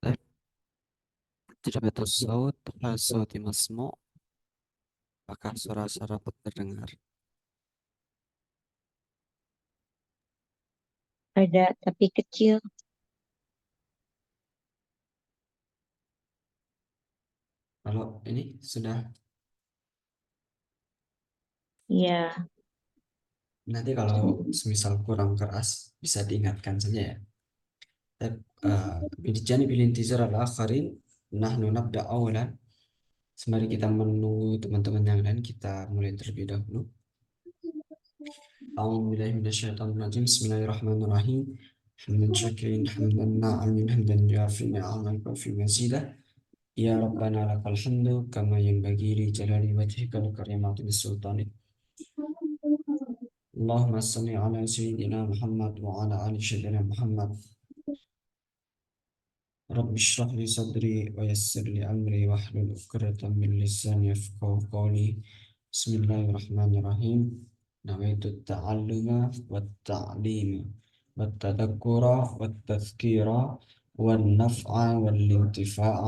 طيب، tidak الصوت هل صوتي مسموع apakah suara saya dapat terdengar Ada, tapi kecil. kalau ini sudah Ya, nanti kalau semisal kurang keras bisa diingatkan saja ya. طيب بجانب الانتظار الآخرين نحن نبدأ أولا. Sembari kita menunggu teman-teman yang lain, kita mulai terlebih dahulu. A'udzubillahiminasyaitonirrajim. Bismillahirrahmanirrahim. Hamdan syakirin, hamdan na'amin, hamdan yuafi ni'amak wa fi mazidah. Ya Rabbana lakal hamdu kama yanbaghi li jalali wajhikal karimati sultanik. Allahumma salli ala sayyidina Muhammad wa ala ali sayyidina Muhammad. رب اشرح لي صدري ويسر لي أمري واحلل عقدة من لساني يفقهوا قولي بسم الله الرحمن الرحيم نويت التعلم والتعليم والتذكر والتذكير والنفع والانتفاع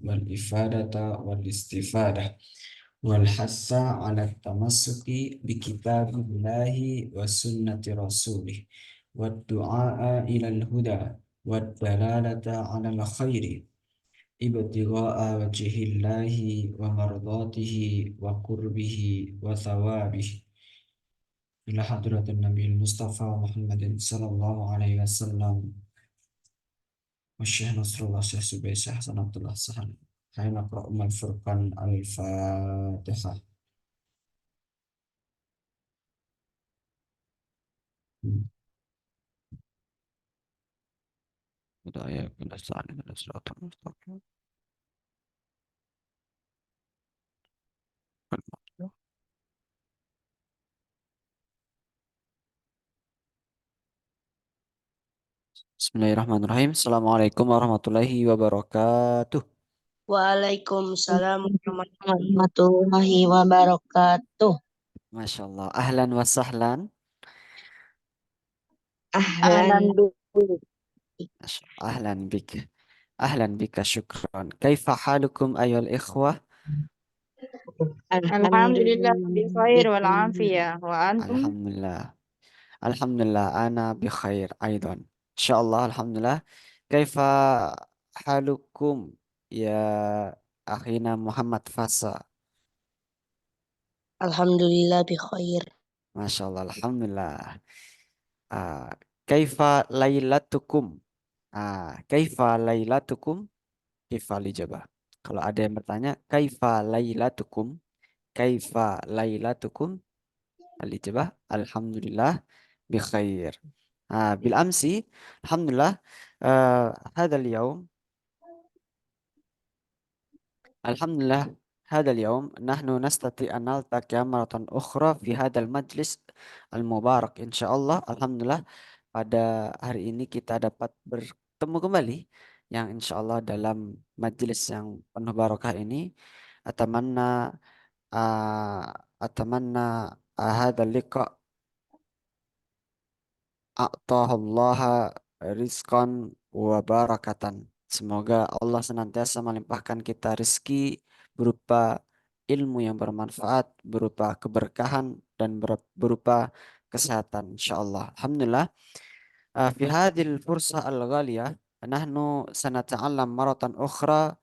والإفادة والاستفادة والحث على التمسك بكتاب الله وسنة رسوله والدعاء إلى الهدى والدلالة على الخير ابتغاء وجه الله ومرضاته وقربه وثوابه إلى حضرة النبي المصطفى محمد صلى الله عليه وسلم والشيخ نصر الله الشيخ سبي الشيخ حسن عبد الله السهل. حين نقرأ أم الفرقان الفاتحة. بداية من الثاني من الصراط المستقيم. Bismillahirrahmanirrahim. Assalamualaikum warahmatullahi wabarakatuh. Waalaikumsalam warahmatullahi warahmatullahi wabarakatuh. Masya Allah. Ahlan wa sahlan. Ahlan. Ahlan dulu. Ahlan bik. Ahlan bika syukran. Kaifa halukum ayol ikhwah? Alhamdulillah bi khair wal afiyah wa antum. Alhamdulillah. Alhamdulillah. Ana bi khair aidan. Insyaallah. Alhamdulillah. Kaifa halukum ya akhina Muhammad Fasa? Alhamdulillah bi khair. Masya Allah. Alhamdulillah. Ah, kaifa lailatukum? Kaifa lailatukum? Kaifa lijabah. Kalau ada yang bertanya, kaifa lailatukum? Kaifa lailatukum? Al-ijabah, alhamdulillah bi khair. Bil amsi, alhamdulillah, hadal yaum, alhamdulillah, hadal yaum, nahnu nastati an naltaqiya maratan ukhra fi hadal majlis al-mubarak. Insyaallah, alhamdulillah, pada hari ini kita dapat bertemu kembali yang insyaallah dalam majlis yang penuh barakah ini. Atamanna uh, atamanna hadzal liqa a'tahallaha rizqan wa barakatan. Semoga Allah senantiasa melimpahkan kita rezeki berupa ilmu yang bermanfaat, berupa keberkahan dan berupa kesehatan insyaallah. Alhamdulillah. في هذه الفرصة الغالية نحن سنتعلم مرة أخرى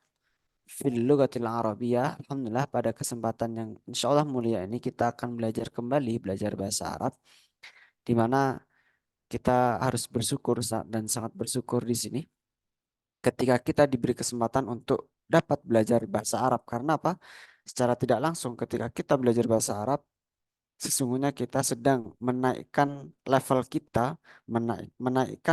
في اللغة العربية. Alhamdulillah, pada kesempatan yang insya Allah mulia ini kita akan belajar kembali belajar bahasa Arab, di mana kita harus bersyukur dan sangat bersyukur di sini ketika kita diberi kesempatan untuk dapat belajar bahasa Arab. Karena apa? Secara tidak langsung ketika kita belajar bahasa Arab, sesungguhnya kita sedang menaikkan level kita,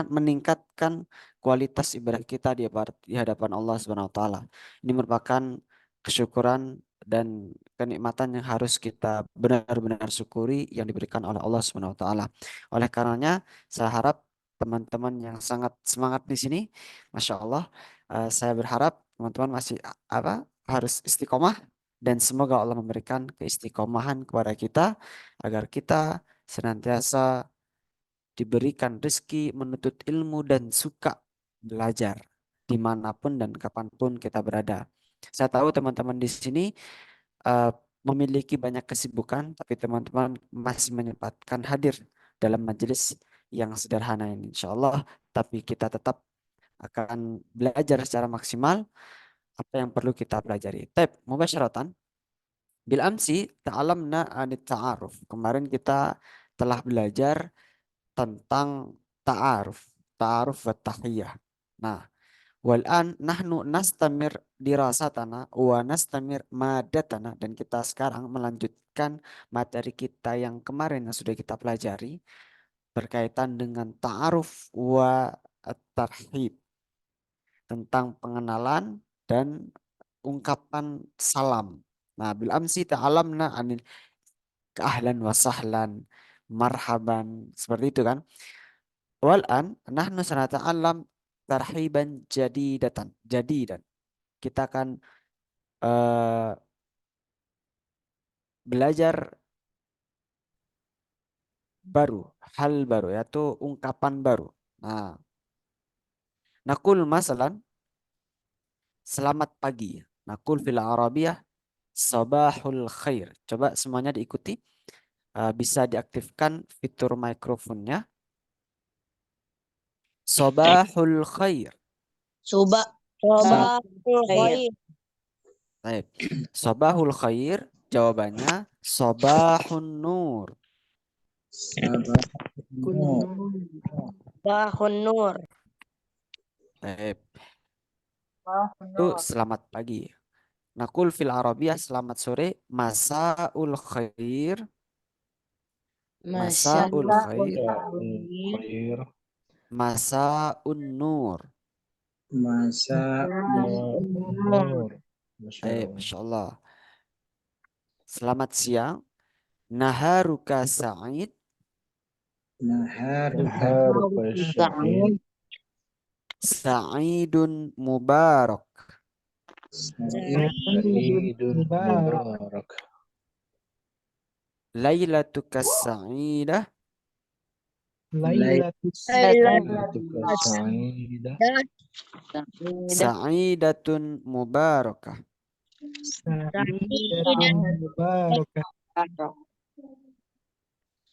meningkatkan kualitas ibadah kita di hadapan Allah Subhanahu wa taala. Ini merupakan kesyukuran dan kenikmatan yang harus kita benar-benar syukuri yang diberikan oleh Allah Subhanahu wa taala. Oleh karenanya, saya harap teman-teman yang sangat semangat di sini, Masya Allah, saya berharap teman-teman masih harus istiqomah dan semoga Allah memberikan keistiqomahan kepada kita agar kita senantiasa diberikan rezeki menuntut ilmu dan suka belajar dimanapun dan kapanpun kita berada. Saya tahu teman-teman di sini uh, memiliki banyak kesibukan, tapi teman-teman masih menyempatkan hadir dalam majelis yang sederhana ini, insya Allah. Tapi kita tetap akan belajar secara maksimal apa yang perlu kita pelajari. Tapi mubasyaratan, bil amsi ta'alamna anit ta'aruf. Kemarin kita telah belajar tentang ta'aruf, ta'aruf wa tahiyyah. Nah, wal an nahnu nastamir dirasatana wa nastamir madatana, dan kita sekarang melanjutkan materi kita yang kemarin yang sudah kita pelajari berkaitan dengan ta'aruf wa tarhib, tentang pengenalan dan ungkapan salam. Nah, bil amsi ta'alamna anil ahlan wa sahlan, marhaban, seperti itu kan. Wal an nahnu sanata'allam tarhiban jadidan. Kita akan eh, belajar hal baru, yaitu ungkapan baru. Nah, nakul masalan, selamat pagi. Nakul fil Arabiyah sabahul khair. Coba semuanya diikuti. Bisa diaktifkan fitur mikrofonnya. Sabahul khair. Suba, Sabahul khair. khair. Baik. Sabahul khair, jawabannya sabahun nur. Bahun nur. Baik. Itu selamat pagi. Nakul fil Arabiyah selamat sore. Masaul khair. Masaul khair. Khair. Masaun nur. Masa nur. Baik, Masya Allah. Selamat siang. Naharuka sa'id. Naharuka syahid. Sa'idun mubarak. Sa'idun mubarak. Lailatuka sa'idah. Lailatuka sa'idah. Sa'idatun mubarakah.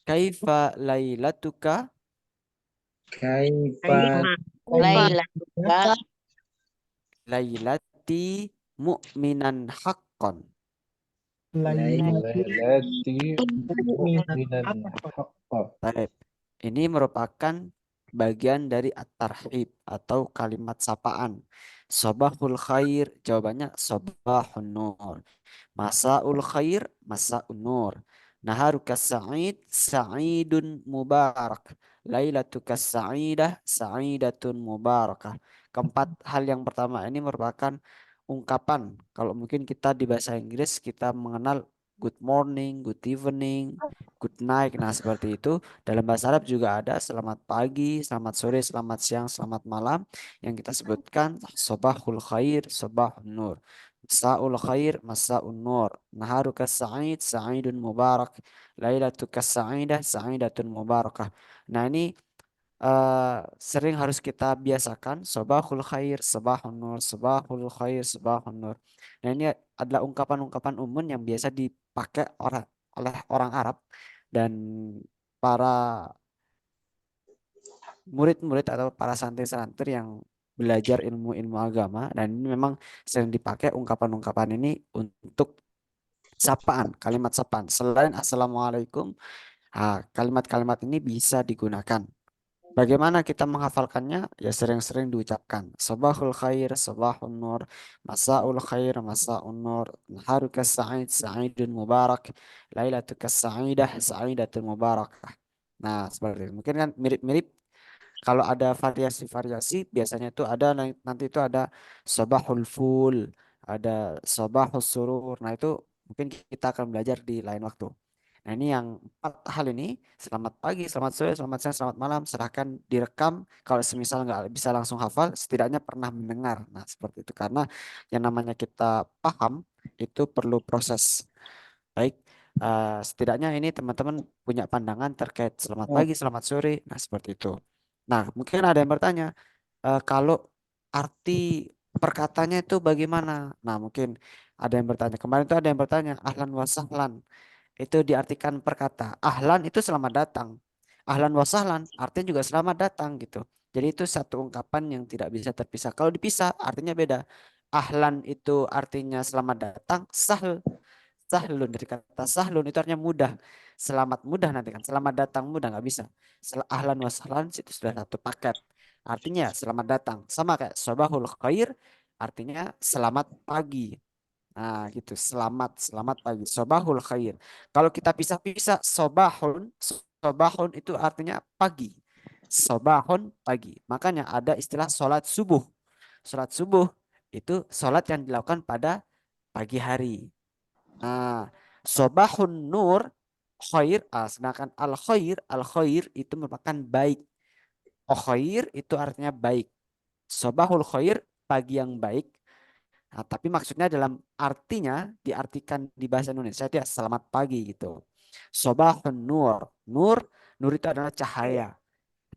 Kaifa lailatuka. Kaifa Lailati mu'minan haqqan. lailati mu'minan haqqa. Baik. Ini merupakan bagian dari at-tarhib atau kalimat sapaan. Sabahul khair, jawabannya sabahun nur. Masaul khair, masaun nur. Naharuka sa'id, sa'idun mubarak. Lailatuka sa'idah, sa'idatun mubarakah. Keempat hal yang pertama ini merupakan ungkapan. Kalau mungkin kita di bahasa Inggris kita mengenal good morning, good evening, good night. Nah, seperti itu. Dalam bahasa Arab juga ada selamat pagi, selamat sore, selamat siang, selamat malam yang kita sebutkan sabahul khair, sabahun nur. Masa'ul khair, masa'un nur. Naharuka sa'id, sa'idun mubarak. Lailatuka sa'idah, sa'idatun mubarakah. Nah, ini sering harus kita biasakan sabahul khair, sabahun nur, sabahul khair, sabahun nur. Nah, ini adalah ungkapan-ungkapan umum yang biasa dipakai oleh orang Arab dan para murid-murid atau para santri-santri yang belajar ilmu-ilmu agama, dan ini memang sering dipakai ungkapan-ungkapan ini untuk sapaan, kalimat sapaan. Selain assalamualaikum, kalimat-kalimat ini bisa digunakan. Bagaimana kita menghafalkannya? Ya sering-sering diucapkan. Sabahul khair, sabahun nur, masaul khair, masaun nur, naharuka sa'id, sa'idun mubarak, lailatuka sa'idah, sa'idatun mubarakah. Nah, seperti itu. Mungkin kan mirip-mirip. Kalau ada variasi-variasi, biasanya itu ada nanti itu ada sabahul ful, ada sabahul surur. Nah, itu mungkin kita akan belajar di lain waktu. Nah, ini yang empat hal ini, selamat pagi, selamat sore, selamat siang, selamat malam, silahkan direkam. Kalau semisal nggak bisa langsung hafal, setidaknya pernah mendengar. Nah, seperti itu. Karena yang namanya kita paham, itu perlu proses. Baik, setidaknya ini teman-teman punya pandangan terkait selamat pagi, selamat sore. Nah, seperti itu. Nah, mungkin ada yang bertanya, kalau arti perkataannya itu bagaimana? Nah, mungkin ada yang bertanya. Kemarin itu ada yang bertanya, ahlan wa sahlan. Itu diartikan perkata. Ahlan itu selamat datang. Ahlan wa sahlan artinya juga selamat datang gitu. Jadi itu satu ungkapan yang tidak bisa terpisah. Kalau dipisah artinya beda. Ahlan itu artinya selamat datang. Sahlun dari kata sahlun itu artinya mudah. Selamat mudah nanti kan. Selamat datang mudah nggak bisa. Ahlan wa sahlan itu sudah satu paket. Artinya selamat datang. Sama kayak sabahul khair artinya selamat pagi. Nah, gitu. Selamat pagi. Sabahul khair. Kalau kita pisah-pisah, sobahun itu artinya pagi. Sobahun pagi. Makanya ada istilah sholat subuh. Sholat subuh itu sholat yang dilakukan pada pagi hari. Nah, sobahun nur khair. Sedangkan al khair itu merupakan baik. Khair itu artinya baik. Sobahul khair pagi yang baik. Nah, tapi maksudnya dalam artinya diartikan di bahasa Indonesia itu ya selamat pagi gitu. Sobahun nur. Nur itu adalah cahaya.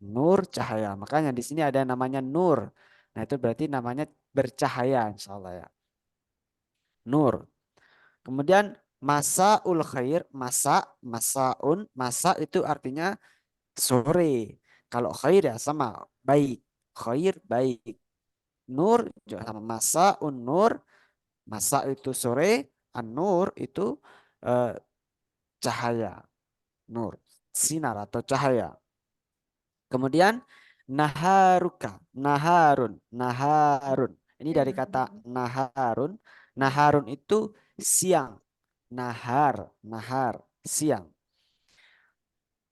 Nur cahaya. Makanya di sini ada namanya nur. Nah, itu berarti namanya bercahaya insya Allah ya. Nur. Kemudian masaul khair, masa itu artinya sore. Kalau khair ya sama baik. Khair baik. Nur juga sama masaun nur. Masa itu sore, an-nur itu eh, cahaya, nur, sinar atau cahaya. Kemudian naharuka, naharun. Ini dari kata naharun. Naharun itu siang. Nahar, siang.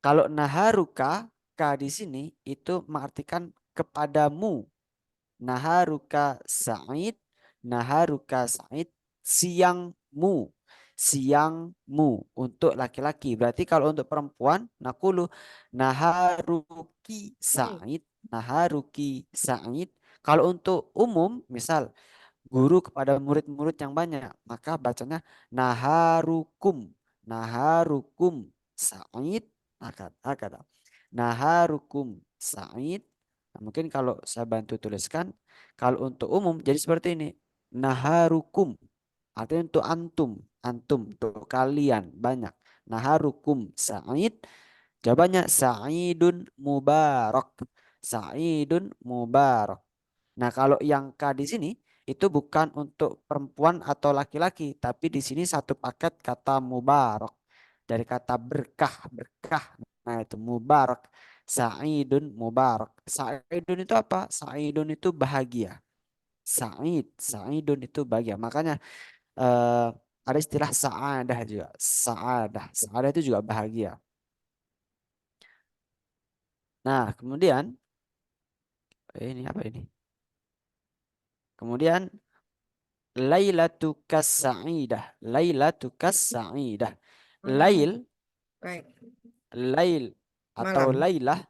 Kalau naharuka, ka di sini itu mengartikan kepadamu. Naharuka Sa'id, siangmu. Siangmu untuk laki-laki. Berarti kalau untuk perempuan, nakulu naharuki Sa'id. Kalau untuk umum, misal guru kepada murid-murid yang banyak, maka bacanya naharukum. Naharukum Sa'id. Akad. Naharukum Sa'id. Nah, mungkin kalau saya bantu tuliskan, kalau untuk umum jadi seperti ini. Naharukum. Artinya untuk antum. Antum, untuk kalian banyak. Naharukum Sa'id. Jawabannya Sa'idun Mubarak. Sa'idun Mubarak. Nah, kalau yang K di sini itu bukan untuk perempuan atau laki-laki, tapi di sini satu paket kata mubarak dari kata berkah. Nah, itu mubarak. Sa'idun mubarak. Sa'idun itu apa? Sa'idun itu bahagia. Sa'id, sa'idun itu bahagia. Makanya ada istilah sa'adah juga. Sa'adah. Sa'adah itu juga bahagia. Nah, kemudian ini apa ini? Kemudian Lailatukas sa'idah. Lailatukas sa'idah. Lail, Baik. lail atau Malam. lailah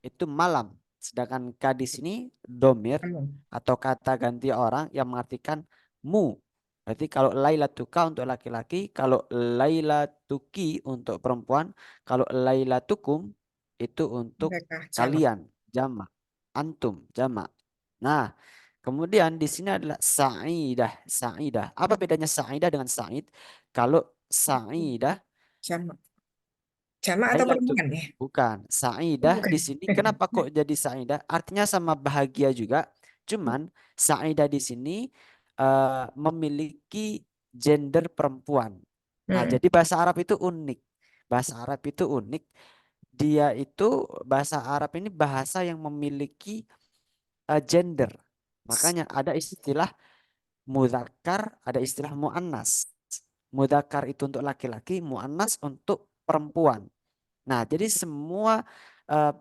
itu malam. Sedangkan ka di sini domir atau kata ganti orang yang mengartikan mu. Berarti kalau lailatuka untuk laki-laki, kalau lailatuki untuk perempuan, kalau lailatukum itu untuk Mereka sama. kalian, jamak, antum, jamak. Nah, kemudian di sini adalah sa'idah, sa'idah. Apa bedanya sa'idah dengan sa'id? Kalau sa'idah Sama. Sama atau perempuan ya? bukan. Sa'idah Bukan. di sini kenapa kok jadi sa'idah? Artinya sama bahagia juga. Cuman sa'idah di sini memiliki gender perempuan. Nah, Hmm. jadi bahasa Arab itu unik. Bahasa Arab itu unik. Dia itu bahasa Arab ini bahasa yang memiliki gender. Makanya ada istilah mudzakkar, ada istilah muannas. Mudzakkar itu untuk laki-laki, muannas untuk perempuan. Nah, jadi eh,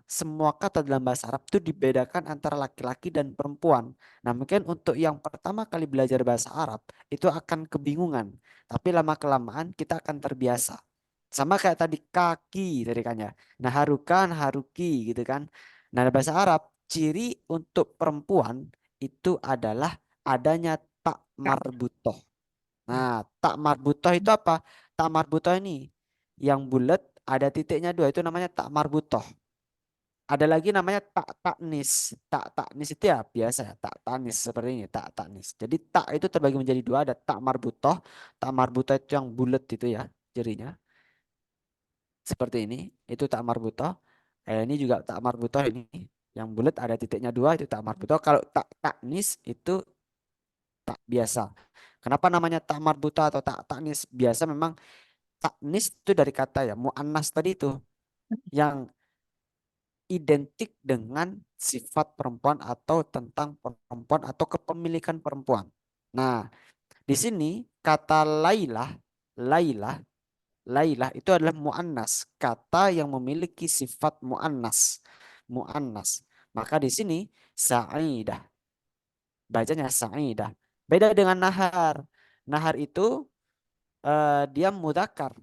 semua kata dalam bahasa Arab itu dibedakan antara laki-laki dan perempuan. Nah, mungkin untuk yang pertama kali belajar bahasa Arab itu akan kebingungan, tapi lama-kelamaan kita akan terbiasa. Sama kayak tadi kaki tadi kan ya. Nah, harukan, haruki gitu kan. Nah, dalam bahasa Arab ciri untuk perempuan itu adalah adanya tak marbutoh. Nah, tak marbutoh itu apa? Tak marbutoh ini yang bulat ada titiknya dua itu namanya tak marbutoh. Ada lagi namanya tak taknis. Tak taknis itu ya biasa ya, tak taknis seperti ini, tak taknis. Jadi tak itu terbagi menjadi dua, ada tak marbutoh. Tak marbutoh itu yang bulat itu ya jerinya. Seperti ini, itu tak marbutoh. Ini juga tak marbutoh ini. Yang bulat ada titiknya dua itu tak marbutoh. Kalau tak taknis itu tak biasa. Kenapa namanya tak marbutoh atau tak taknis? Biasa memang taknis itu dari kata ya muannas tadi itu yang identik dengan sifat perempuan atau tentang perempuan atau kepemilikan perempuan. Nah, di sini kata lailah, lailah, lailah itu adalah muannas, kata yang memiliki sifat muannas, muannas. Maka di sini sa'idah, bacanya sa'idah. Beda dengan nahar. Nahar itu dia mudzakkar.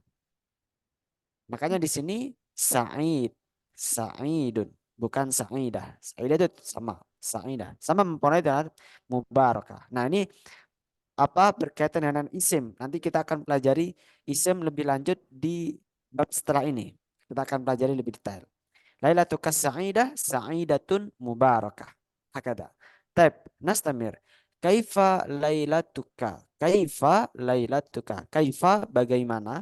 Makanya di sini Sa'id, Sa'idun, bukan Sa'idah. Sa'idah itu sama, Sa'idah. Sama mempunyai dengan mubarakah. Nah, ini apa berkaitan dengan isim. Nanti kita akan pelajari isim lebih lanjut di bab setelah ini. Kita akan pelajari lebih detail. Lailatuka sa'idah, sa'idatun mubarakah. Hakada. Tab, nastamir. Kaifa lailatuka? Kaifa lailatuka? Kaifa bagaimana?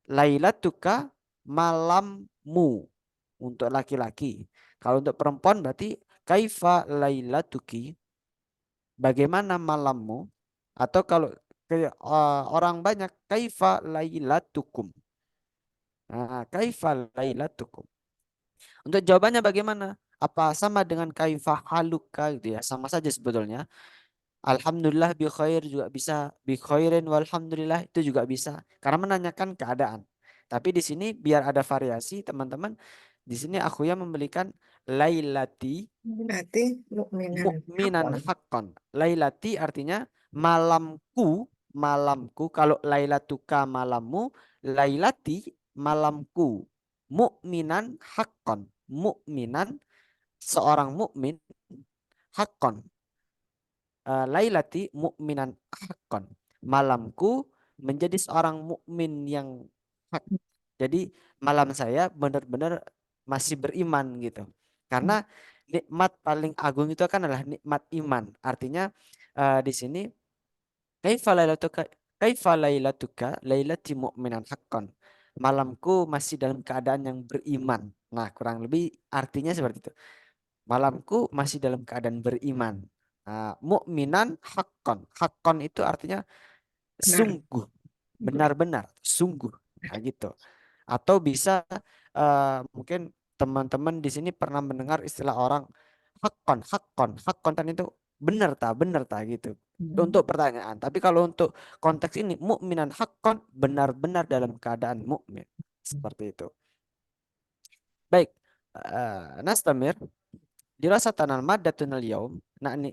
Lailatuka malammu untuk laki-laki. Kalau untuk perempuan berarti kaifa lailatuki? Bagaimana malammu? Atau kalau orang banyak kaifa lailatukum? Nah, kaifa lailatukum? Untuk jawabannya bagaimana? Apa sama dengan kaifa haluka gitu ya? Sama saja sebetulnya. Alhamdulillah bi khair juga bisa, bi khairin walhamdulillah itu juga bisa karena menanyakan keadaan. Tapi di sini biar ada variasi teman-teman. Di sini aku yang membelikan lailati Berarti mukminan. mukminan haqqan. Lailati artinya malamku, malamku. Kalau lailatuka malammu, lailati malamku. Mukminan haqqan. Mukminan seorang mukmin haqqan. Lailati mukminan haqqan. Malamku menjadi seorang mukmin yang hak. Jadi malam saya benar-benar masih beriman gitu. Karena nikmat paling agung itu kan adalah nikmat iman. Artinya di sini kaifa lailatuka kaifa lailatuka lailati mu'minan haqqan. Malamku masih dalam keadaan yang beriman. Nah, kurang lebih artinya seperti itu. Malamku masih dalam keadaan beriman. Mukminan haqqan. Haqqan itu artinya sungguh, benar-benar, sungguh. Nah, gitu. Atau bisa mungkin teman-teman di sini pernah mendengar istilah orang hakon kan itu benar ta gitu. Untuk pertanyaan. Tapi kalau untuk konteks ini mukminan hakon, benar-benar dalam keadaan mukmin. Seperti itu. Baik. Nastamir. Dirasatan al-maddatun al-yaum.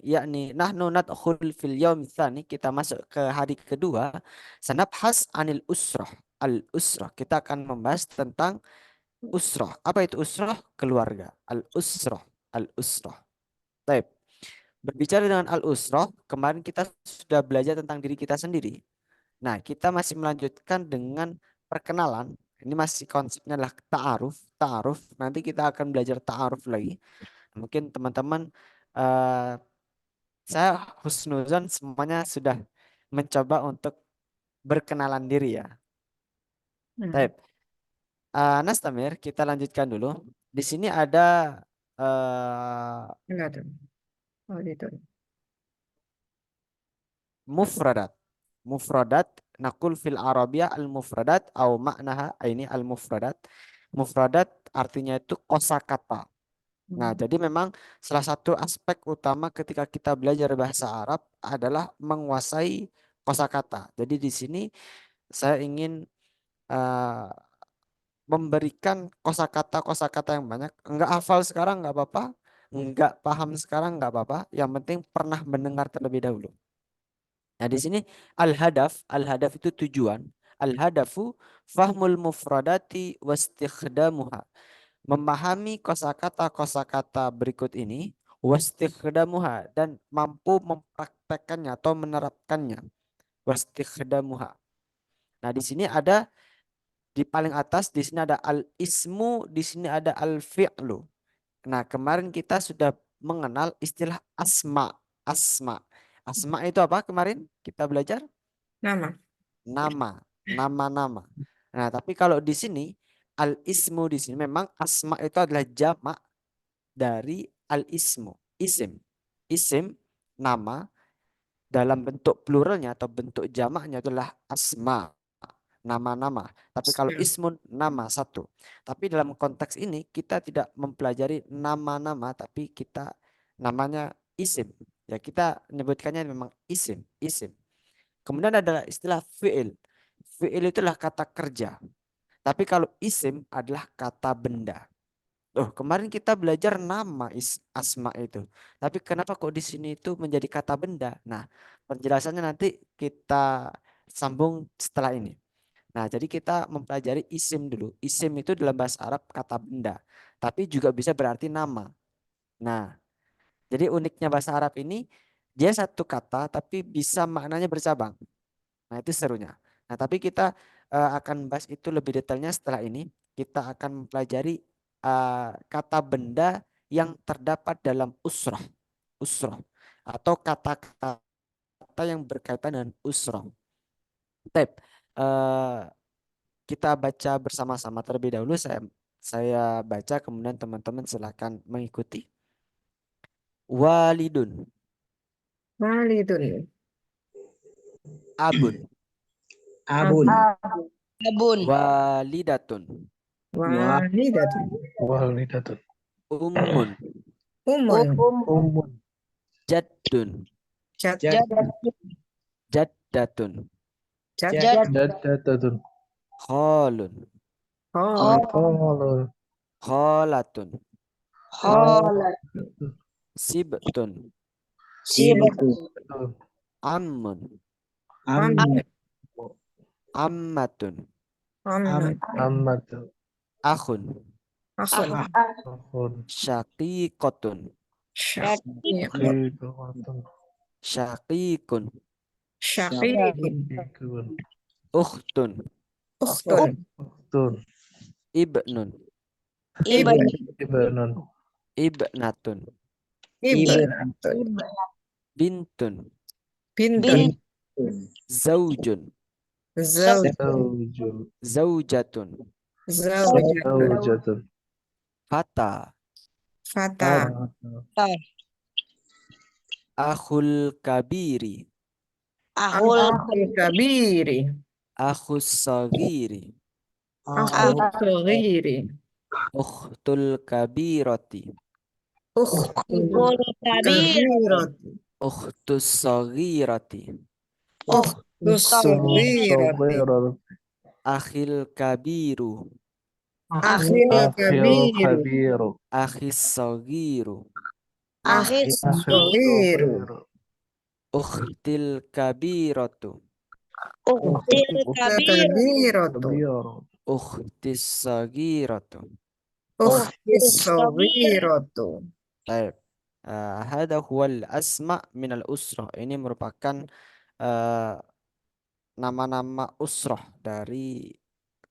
Yakni nahnu nadkhul fil yaum tsani, kita masuk ke hari kedua. Sanabhas anil usrah. Al-usrah. Kita akan membahas tentang usrah. Apa itu usrah? Keluarga. Al-usrah. Al-usrah. Baik. Berbicara dengan al-usrah, kemarin kita sudah belajar tentang diri kita sendiri. Nah, kita masih melanjutkan dengan perkenalan. Ini masih konsepnya adalah ta'aruf. Ta'aruf. Nanti kita akan belajar ta'aruf lagi. Mungkin teman-teman, saya husnuzon semuanya sudah mencoba untuk berkenalan diri ya. Baik. Nastamir, kita lanjutkan dulu. Di sini ada Enggak tuh. Oh, gitu. mufradat. Mufradat nakul fil arabiyah al mufradat atau maknaha ini al mufradat. Mufradat artinya itu kosakata. Nah, jadi memang salah satu aspek utama ketika kita belajar bahasa Arab adalah menguasai kosakata. Jadi di sini saya ingin memberikan kosakata yang banyak. Enggak hafal sekarang enggak apa-apa, enggak paham sekarang enggak apa-apa. Yang penting pernah mendengar terlebih dahulu. Nah, di sini al-hadaf itu tujuan. Al-hadafu fahmul mufradati wastikhdamuha. Memahami kosakata berikut ini wastikhdamuha dan mampu mempraktekannya atau menerapkannya. Wastikhdamuha. Nah, di sini ada di paling atas di sini ada al-ismu, di sini ada al-fi'lu. Nah, kemarin kita sudah mengenal istilah asma. Asma. Asma itu apa kemarin kita belajar? Nama. Nama. Nah, tapi kalau di sini al-ismu di sini memang asma itu adalah jamak dari al-ismu, isim nama dalam bentuk pluralnya atau bentuk jamaknya adalah asma, nama-nama. Tapi kalau ismun nama satu. Tapi dalam konteks ini kita tidak mempelajari nama-nama, tapi kita namanya isim. Ya, kita menyebutkannya memang isim. Kemudian ada istilah fi'il. Fi'il itulah kata kerja. Tapi kalau isim adalah kata benda. Kemarin kita belajar nama asma itu. Tapi kenapa kok di sini itu menjadi kata benda? Nah, penjelasannya nanti kita sambung setelah ini. Nah, jadi kita mempelajari isim dulu. Isim itu dalam bahasa Arab kata benda. Tapi juga bisa berarti nama. Nah, jadi uniknya bahasa Arab ini, dia satu kata tapi bisa maknanya bercabang. Nah, itu serunya. Nah, tapi kita akan bahas itu lebih detailnya setelah ini. Kita akan mempelajari kata benda yang terdapat dalam usrah atau kata-kata yang berkaitan dengan usrah. Kita baca bersama-sama terlebih dahulu. Saya baca, kemudian teman-teman silakan mengikuti. Walidun, Walidun. abun, Abun. Abun. walidatun, Walidatun. Walidatun. ummun, Umun. Umun. jaddun, Jad. jaddatun, Jad. Jaddatun. khalun, Oh. Qalun. khalatun, Kholat. sibtun, Sibtun. ammun, Amun. ammatun, Amun. Ammatun. akhun, Akhun. Akhun. syaqiqatun, Khibatun. syaqiqun, Syaqiqun. Ikun. ukhtun, Ukhtun. Uktun. ibnun, Ibn. Ibnun. ibnatun, Ibnatun. bintun, Bintun. zaujun, Zawju. zaujatun, Zawjatun. Zawjatun. fata, Fata. akhul kabiri, Ahul. Kabiri. akhus sagiri, Akhul Saghiri. ukhtul kabirati, Ukhtul kabir. kabirati. Ukhtus saghirati. Ukhtus saghirati. صغيرة Akhil kabiru. Akhil أخي kabiru. الكبير Akhis saghiru. Akhis أخي saghiru. الصغير Ukhtil kabiratu. Ukhtil kabir. Kabiratu. كبير Ukhtis saghiratu. Ukhtis kabir. saghiratu. Baik. Hada huwal asma minal usrah. Ini merupakan nama-nama usrah dari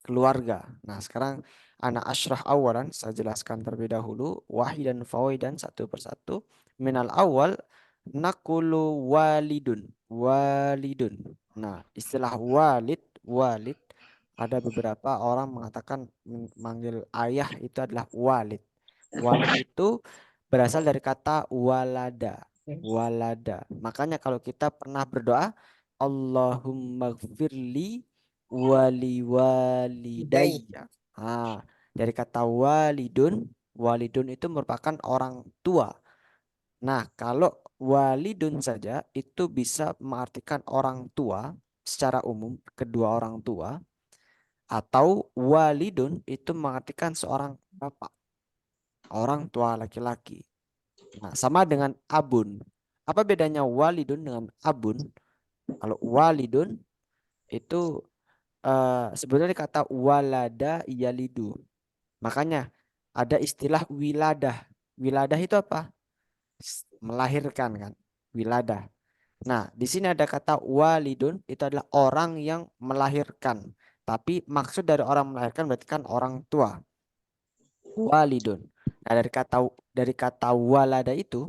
keluarga. Nah, sekarang anak asyrah awalan saya jelaskan terlebih dahulu wahidan fawaidan satu persatu. Minal awal nakulu walidun. Walidun. Nah, istilah walid ada beberapa orang mengatakan manggil ayah itu adalah walid. Walid itu berasal dari kata walada. Walada. Makanya kalau kita pernah berdoa Allahumma gfirli wali walidayya. Dari kata walidun itu merupakan orang tua. Nah, kalau walidun saja itu bisa mengartikan orang tua secara umum, kedua orang tua, atau walidun itu mengartikan seorang bapak, orang tua laki-laki. Nah, sama dengan abun. Apa bedanya walidun dengan abun? Kalau walidun itu sebenarnya kata walada yalidu. Makanya ada istilah wiladah. Wiladah itu apa? Melahirkan kan. Wiladah. Nah, di sini ada kata walidun itu adalah orang yang melahirkan. Tapi maksud dari orang melahirkan berarti kan orang tua. Walidun. Nah, dari kata walada itu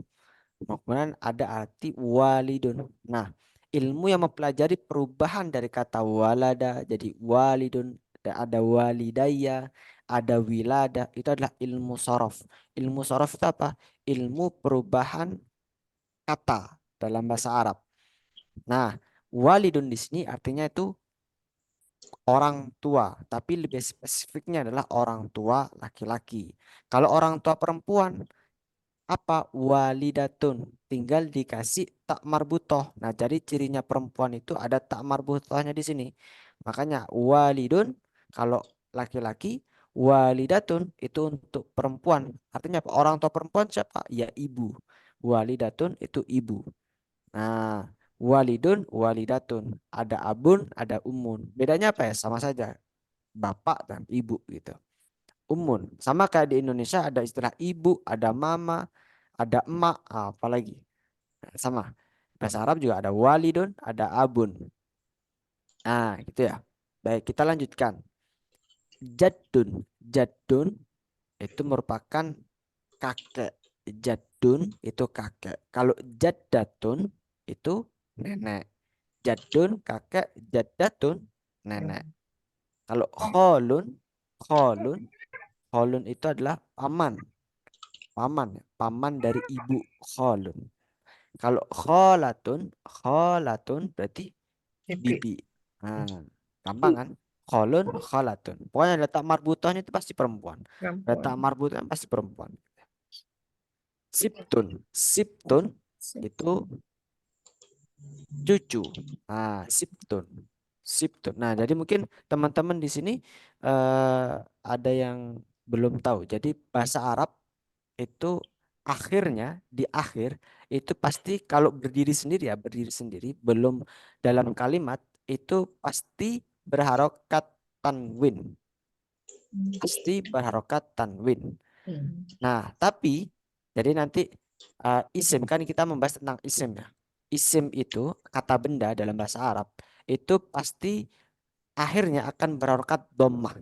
kemudian ada arti walidun. Nah, ilmu yang mempelajari perubahan dari kata walada jadi walidun, ada walidayya, ada wilada, itu adalah ilmu sorof. Ilmu sorof itu apa? Ilmu perubahan kata dalam bahasa Arab. Nah, walidun di sini artinya itu orang tua, tapi lebih spesifiknya adalah orang tua laki-laki. Kalau orang tua perempuan apa walidatun, tinggal dikasih tak marbutoh. Nah, jadi cirinya perempuan itu ada tak marbutohnya di sini. Makanya walidun kalau laki-laki, walidatun itu untuk perempuan. Artinya apa? Orang tua perempuan siapa? Ya ibu. Walidatun itu ibu. Nah, walidun, walidatun. Ada abun, ada umun. Bedanya apa ya? Sama saja. Bapak dan ibu gitu. Umun. Sama kayak di Indonesia ada istilah ibu, ada mama, ada emak, apalagi. Sama. Bahasa Arab juga ada walidun, ada abun. Nah, gitu ya. Baik, kita lanjutkan. Jaddun. Jaddun itu merupakan kakek. Jaddun itu kakek. Kalau jaddatun itu nenek. Jaddun kakek, jaddatun nenek. Kalau kholun itu adalah paman. Paman dari ibu kholun. Kalau kholatun berarti bibi. Nah, gampang kan? Kholun, kholatun. Pokoknya letak marbutohnya itu pasti perempuan. Letak marbutohnya pasti perempuan. Siptun itu cucu. Siptun. Nah, jadi mungkin teman-teman di sini ada yang belum tahu. Jadi bahasa Arab itu akhirnya di akhir itu pasti kalau berdiri sendiri belum dalam kalimat itu pasti berharokat tanwin. Pasti berharokat tanwin. Nah, tapi jadi nanti isim kan kita membahas tentang isim ya. Isim itu kata benda dalam bahasa Arab itu pasti akhirnya akan berharokat dhammah.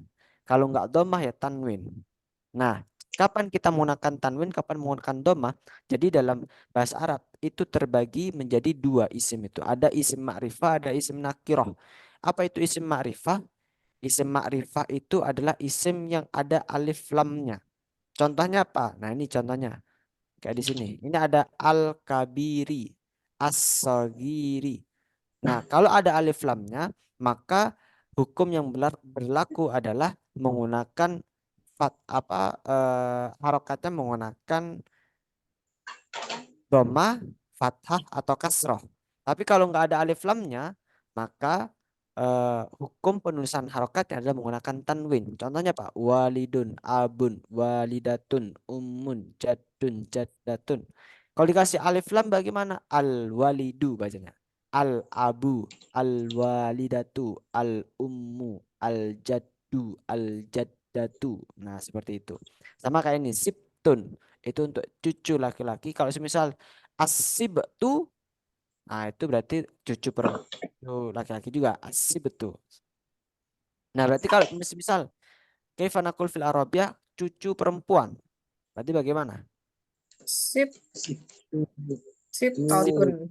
Kalau nggak dhammah ya tanwin. Nah, kapan kita menggunakan tanwin, kapan menggunakan dhammah? Jadi dalam bahasa Arab itu terbagi menjadi dua isim itu. Ada isim ma'rifah, ada isim nakirah. Apa itu isim ma'rifah? Isim ma'rifah itu adalah isim yang ada alif lamnya. Contohnya apa? Nah, ini contohnya. Kayak di sini. Ini ada al-kabiri, as-sagiri. Nah, kalau ada alif lamnya, maka hukum yang berlaku adalah menggunakan harokatnya menggunakan dhammah, fathah atau kasroh. Tapi kalau nggak ada alif lamnya, maka hukum penulisan harokatnya adalah menggunakan tanwin. Contohnya Pak, walidun, abun, walidatun, ummun, jaddun, jaddatun. Kalau dikasih alif lam bagaimana? Al walidu bacanya. Al abu, al walidatu, al ummu, al jaddu, al jaddatu. Nah, seperti itu. Sama kayak ini, sibtun. Itu untuk cucu laki-laki. Kalau semisal asibtu, nah itu berarti cucu perempuan laki-laki juga, asibtu. Nah, berarti kalau misal kaifa naqul fil Arabiyah cucu perempuan. Berarti bagaimana? Sip, Sibtu. sip, totun.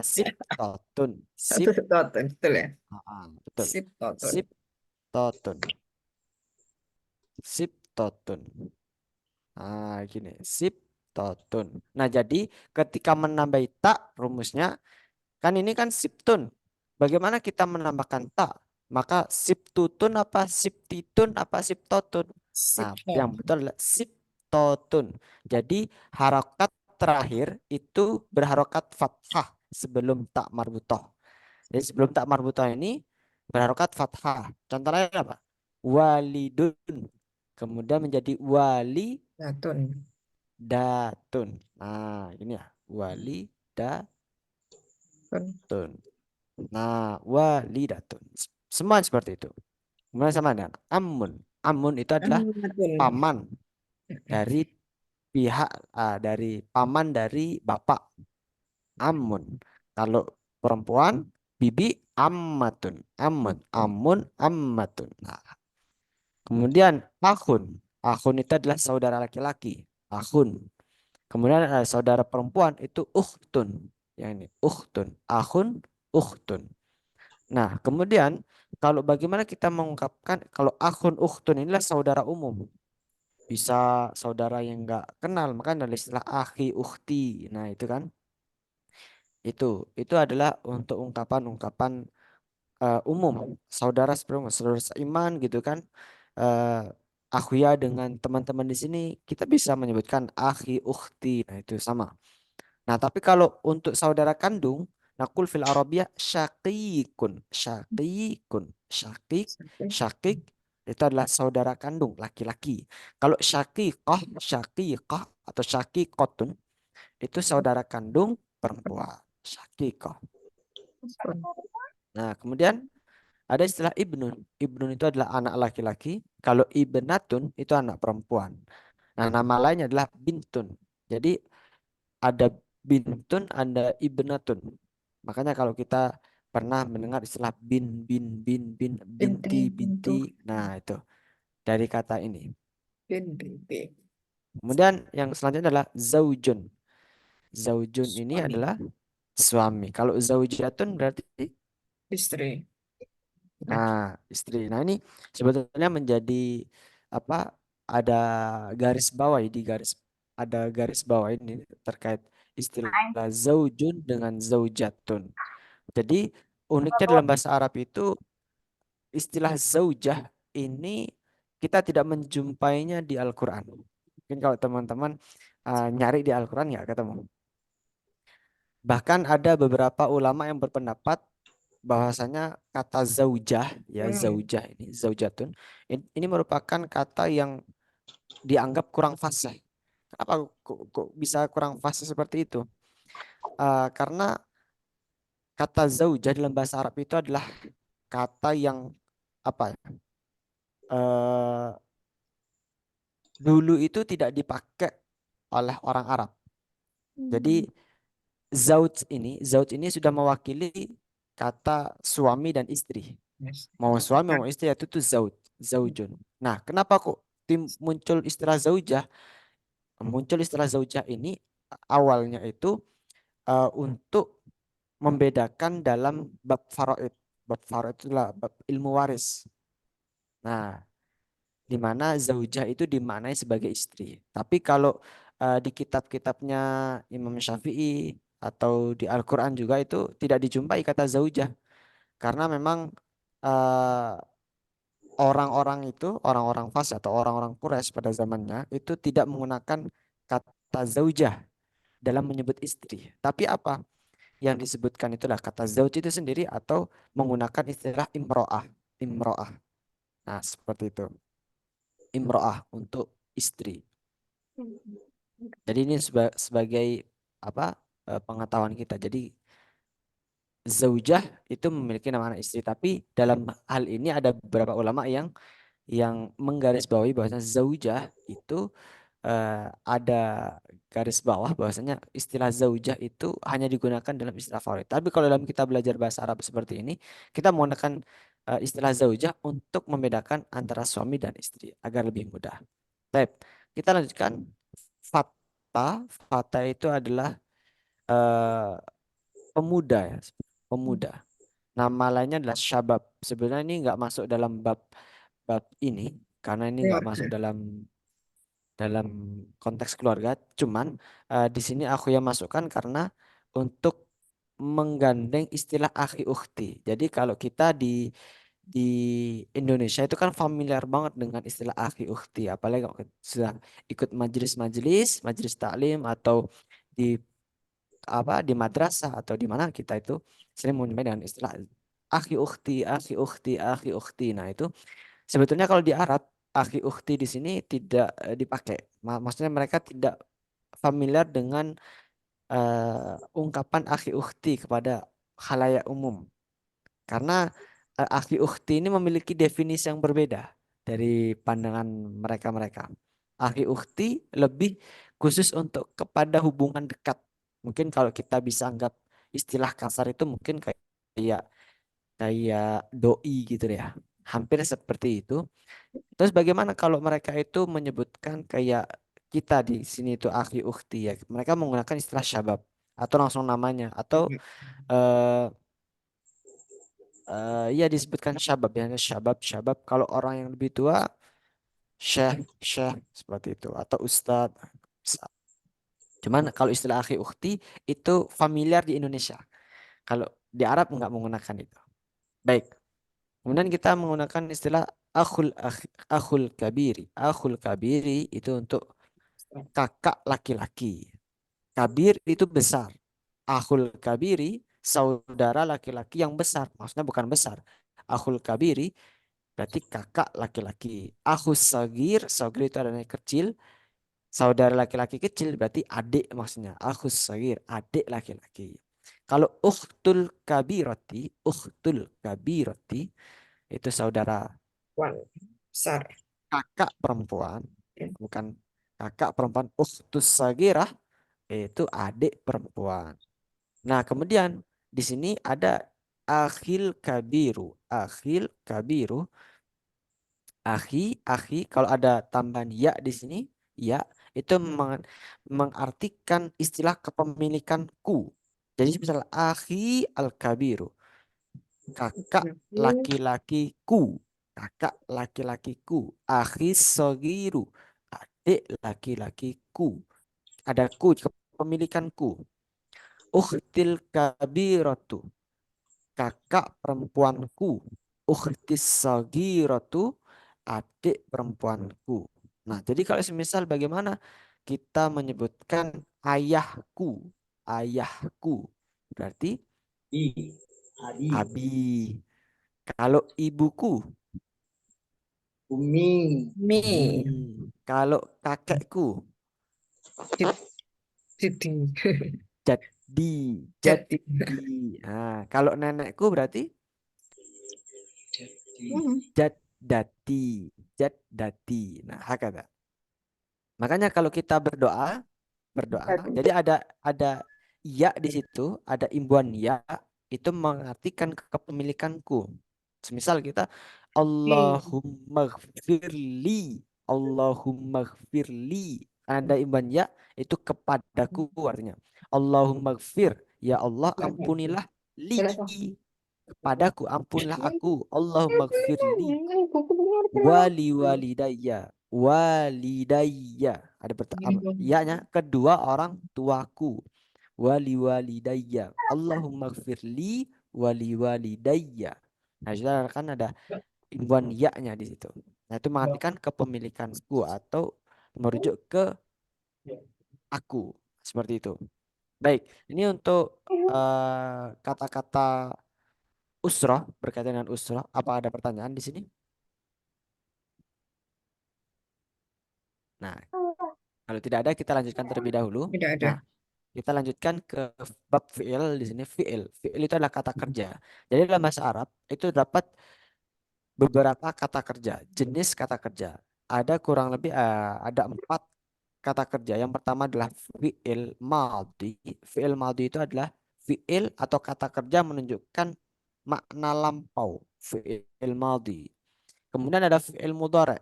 Sip totun. Satu Sip, totun, betul ya? betul. Sip, totun. Sip totun. Sip totun. Gini, sip totun. Nah, jadi ketika menambah tak rumusnya kan ini kan siptun. Bagaimana kita menambahkan tak? Maka siptutun apa siptitun apa siptotun? Nah, Sip, yang betul adalah siptotun. Jadi harokat terakhir itu berharokat fathah sebelum tak marbutoh. Jadi sebelum tak marbutoh ini berharokat fathah. Contoh lain apa? Walidun. Kemudian menjadi totun. datun. Nah, ini ya, walidatun. Nah, walidatun. Semua seperti itu. Kemudian sama dengan amun. Amun itu adalah Amatun. paman dari dari paman dari bapak. Amun. Kalau perempuan, bibi ammatun. Amun, ammatun. Nah, kemudian akhun. Akhun itu adalah saudara laki-laki. Akhun. Kemudian ada saudara perempuan itu ukhtun. Yang ini ukhtun. Akhun, ukhtun. Nah, kemudian kalau bagaimana kita mengungkapkan kalau akhun ukhtun inilah saudara umum. Bisa saudara yang enggak kenal, maka ada istilah akhi ukhti. Nah, itu kan. Itu adalah untuk ungkapan-ungkapan umum, saudara seperti saudara seiman gitu kan. Eh Akhuya dengan teman-teman di sini kita bisa menyebutkan akhi ukhti. Nah, itu sama. Nah, tapi kalau untuk saudara kandung, nakul fil Arabiyah syakikun, syakikun, syakik itu adalah saudara kandung laki-laki. Kalau syakikah atau syakikotun itu saudara kandung perempuan, syakikah. Nah, kemudian ada istilah ibnun. Ibnun itu adalah anak laki-laki. Kalau ibnatun itu anak perempuan. Nah, nama lainnya adalah bintun. Jadi ada bintun, ada ibnatun. Makanya kalau kita pernah mendengar istilah bin, binti, Bintu. nah itu dari kata ini. Binti. Kemudian yang selanjutnya adalah zaujun. Zaujun ini Suami. adalah suami. Kalau zaujatun berarti Istri. istri. Nah, ini sebetulnya menjadi apa? Ada garis bawah ada garis bawah ini terkait istilah zaujun dengan zaujatun. Jadi uniknya dalam bahasa Arab itu istilah zaujah ini kita tidak menjumpainya di Al-Qur'an. Mungkin kalau teman-teman nyari di Al-Qur'an ya ketemu. Bahkan ada beberapa ulama yang berpendapat bahwasanya kata zaujah ya zaujah ini zaujatun ini merupakan kata yang dianggap kurang fasih. Kenapa kok bisa kurang fasih seperti itu? Karena kata zaujah dalam bahasa Arab itu adalah kata yang apa ya? Dulu itu tidak dipakai oleh orang Arab. Jadi zauj ini sudah mewakili kata suami dan istri. Mau suami mau istri itu tuh zaujun. Nah, kenapa kok muncul istilah zaujah? Muncul istilah zaujah ini awalnya itu untuk membedakan dalam bab faraid. Bab faraid itulah bab ilmu waris. Nah, di mana zaujah itu dimaknai sebagai istri. Tapi kalau di kitab-kitabnya Imam Syafi'i atau di Al-Qur'an juga itu tidak dijumpai kata zaujah. Karena memang eh, orang-orang fasik atau orang-orang Quraisy pada zamannya itu tidak menggunakan kata zaujah. dalam menyebut istri. Tapi apa yang disebutkan itulah kata zauj itu sendiri atau menggunakan istilah imro'ah. Imro'ah. Nah, seperti itu. Imro'ah untuk istri. Jadi ini sebagai apa pengetahuan kita. Jadi zaujah itu memiliki nama anak istri. Tapi dalam hal ini ada beberapa ulama yang menggarisbawahi bahwasanya zaujah itu ada garis bawah bahwasanya istilah zaujah itu hanya digunakan dalam istilah favorit. Tapi kalau dalam kita belajar bahasa Arab seperti ini, kita menggunakan istilah zaujah untuk membedakan antara suami dan istri agar lebih mudah. Baik, kita lanjutkan. Fata itu adalah pemuda ya, pemuda. Nama lainnya adalah syabab. Sebenarnya ini nggak masuk dalam bab ini karena ini nggak masuk dalam konteks keluarga. Cuman di sini aku yang masukkan karena untuk menggandeng istilah akhi ukhti. Jadi kalau kita di Indonesia itu kan familiar banget dengan istilah akhi ukhti. Apalagi kalau sudah ikut majelis taklim atau di di madrasah atau di mana kita itu sering menyebut dengan istilah akhi ukhti, akhi ukhti, akhi ukhti. Nah, itu sebetulnya kalau di Arab akhi ukhti di sini tidak dipakai. Maksudnya mereka tidak familiar dengan ungkapan akhi ukhti kepada khalayak umum. Karena akhi ukhti ini memiliki definisi yang berbeda dari pandangan mereka-mereka. Akhi ukhti lebih khusus untuk kepada hubungan dekat. Mungkin kalau kita bisa anggap istilah kasar itu mungkin kayak doi gitu ya. Hampir seperti itu. Terus bagaimana kalau mereka itu menyebutkan kayak kita di sini itu akhi ukhti ya. Mereka menggunakan istilah syabab atau langsung namanya atau ya disebutkan syabab ya, syabab kalau orang yang lebih tua syekh seperti itu atau ustadz. Cuman kalau istilah akhi ukhti itu familiar di Indonesia. Kalau di Arab nggak menggunakan itu. Baik. Kemudian kita menggunakan istilah akhul kabiri. Akhul kabiri itu untuk kakak laki-laki. Kabir itu besar. Akhul kabiri saudara laki-laki yang besar. Maksudnya bukan besar. Akhul kabiri berarti kakak laki-laki. Akhus sagir itu adalah kecil. Saudara laki-laki kecil berarti adik maksudnya. Akhus sagir, adik laki-laki. Kalau ukhtul kabirati itu saudara besar. kakak perempuan, bukan kakak perempuan. Ukhtus sagirah itu adik perempuan. Nah, kemudian di sini ada akhil kabiru. Akhi, kalau ada tambahan ya di sini, ya itu mengartikan istilah kepemilikanku. Jadi misal akhi al-kabiru, kakak laki-lakiku, akhi sogiru, adik laki-lakiku. Ada ku, kepemilikanku. Ukhtil kabiratu, kakak perempuanku. Ukhtis sagiratu, adik perempuanku. Nah, jadi kalau semisal bagaimana kita menyebutkan ayahku berarti Adi, abi. Kalau ibuku Umi, Mi. Kalau kakekku Siti. jadi. Nah, kalau nenekku berarti jaddati. Nah, hakata. Makanya kalau kita berdoa, jadi ada ya di situ, ada imbuhan ya, itu mengartikan kepemilikanku. Semisal kita Allahumma gfirli. Ada imbuhan ya itu kepadaku artinya. Allahumma gfir, ya Allah ampunilah li, kepadaku ampunilah aku. Allahumma gfirli walidayya. Ada ya-nya kedua orang tuaku. Walidayya. Allahumma gfirli walidayya. Nah, sudah kan ada imbuhan ya-nya di situ. Nah, itu mengartikan kepemilikanku atau merujuk ke aku. Seperti itu. Baik, ini untuk kata-kata usroh, berkaitan dengan usroh. Apa ada pertanyaan di sini? Nah, kalau tidak ada kita lanjutkan terlebih dahulu. Tidak ada. Nah, kita lanjutkan ke bab fi'il di sini. Fi'il. Fi'il itu adalah kata kerja. Jadi dalam bahasa Arab itu dapat beberapa kata kerja, jenis kata kerja. Ada kurang lebih ada 4 kata kerja. Yang pertama adalah fi'il maldi. Fi'il maldi itu adalah fi'il atau kata kerja menunjukkan makna lampau. Fi'il maldi. Kemudian ada fi'il mudhari.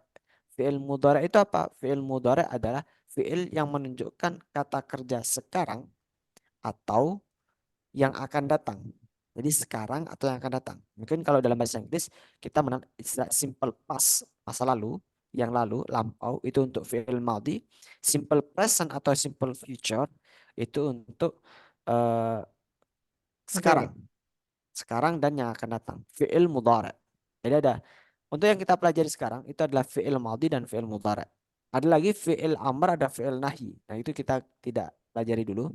Fi'il mudhari itu apa? Fi'il mudhari adalah fi'il yang menunjukkan kata kerja sekarang atau yang akan datang. Jadi sekarang atau yang akan datang. Mungkin kalau dalam bahasa Inggris kita mengenal istilah simple past, masa lalu, yang lalu, lampau, itu untuk fi'il madhi. Simple present atau simple future itu untuk sekarang. Sekarang dan yang akan datang. Fi'il mudhari. Jadi ada untuk yang kita pelajari sekarang itu adalah fi'il madhi dan fi'il mudhari. Ada lagi fi'il amr, ada fi'il nahi. Nah, itu kita tidak pelajari dulu.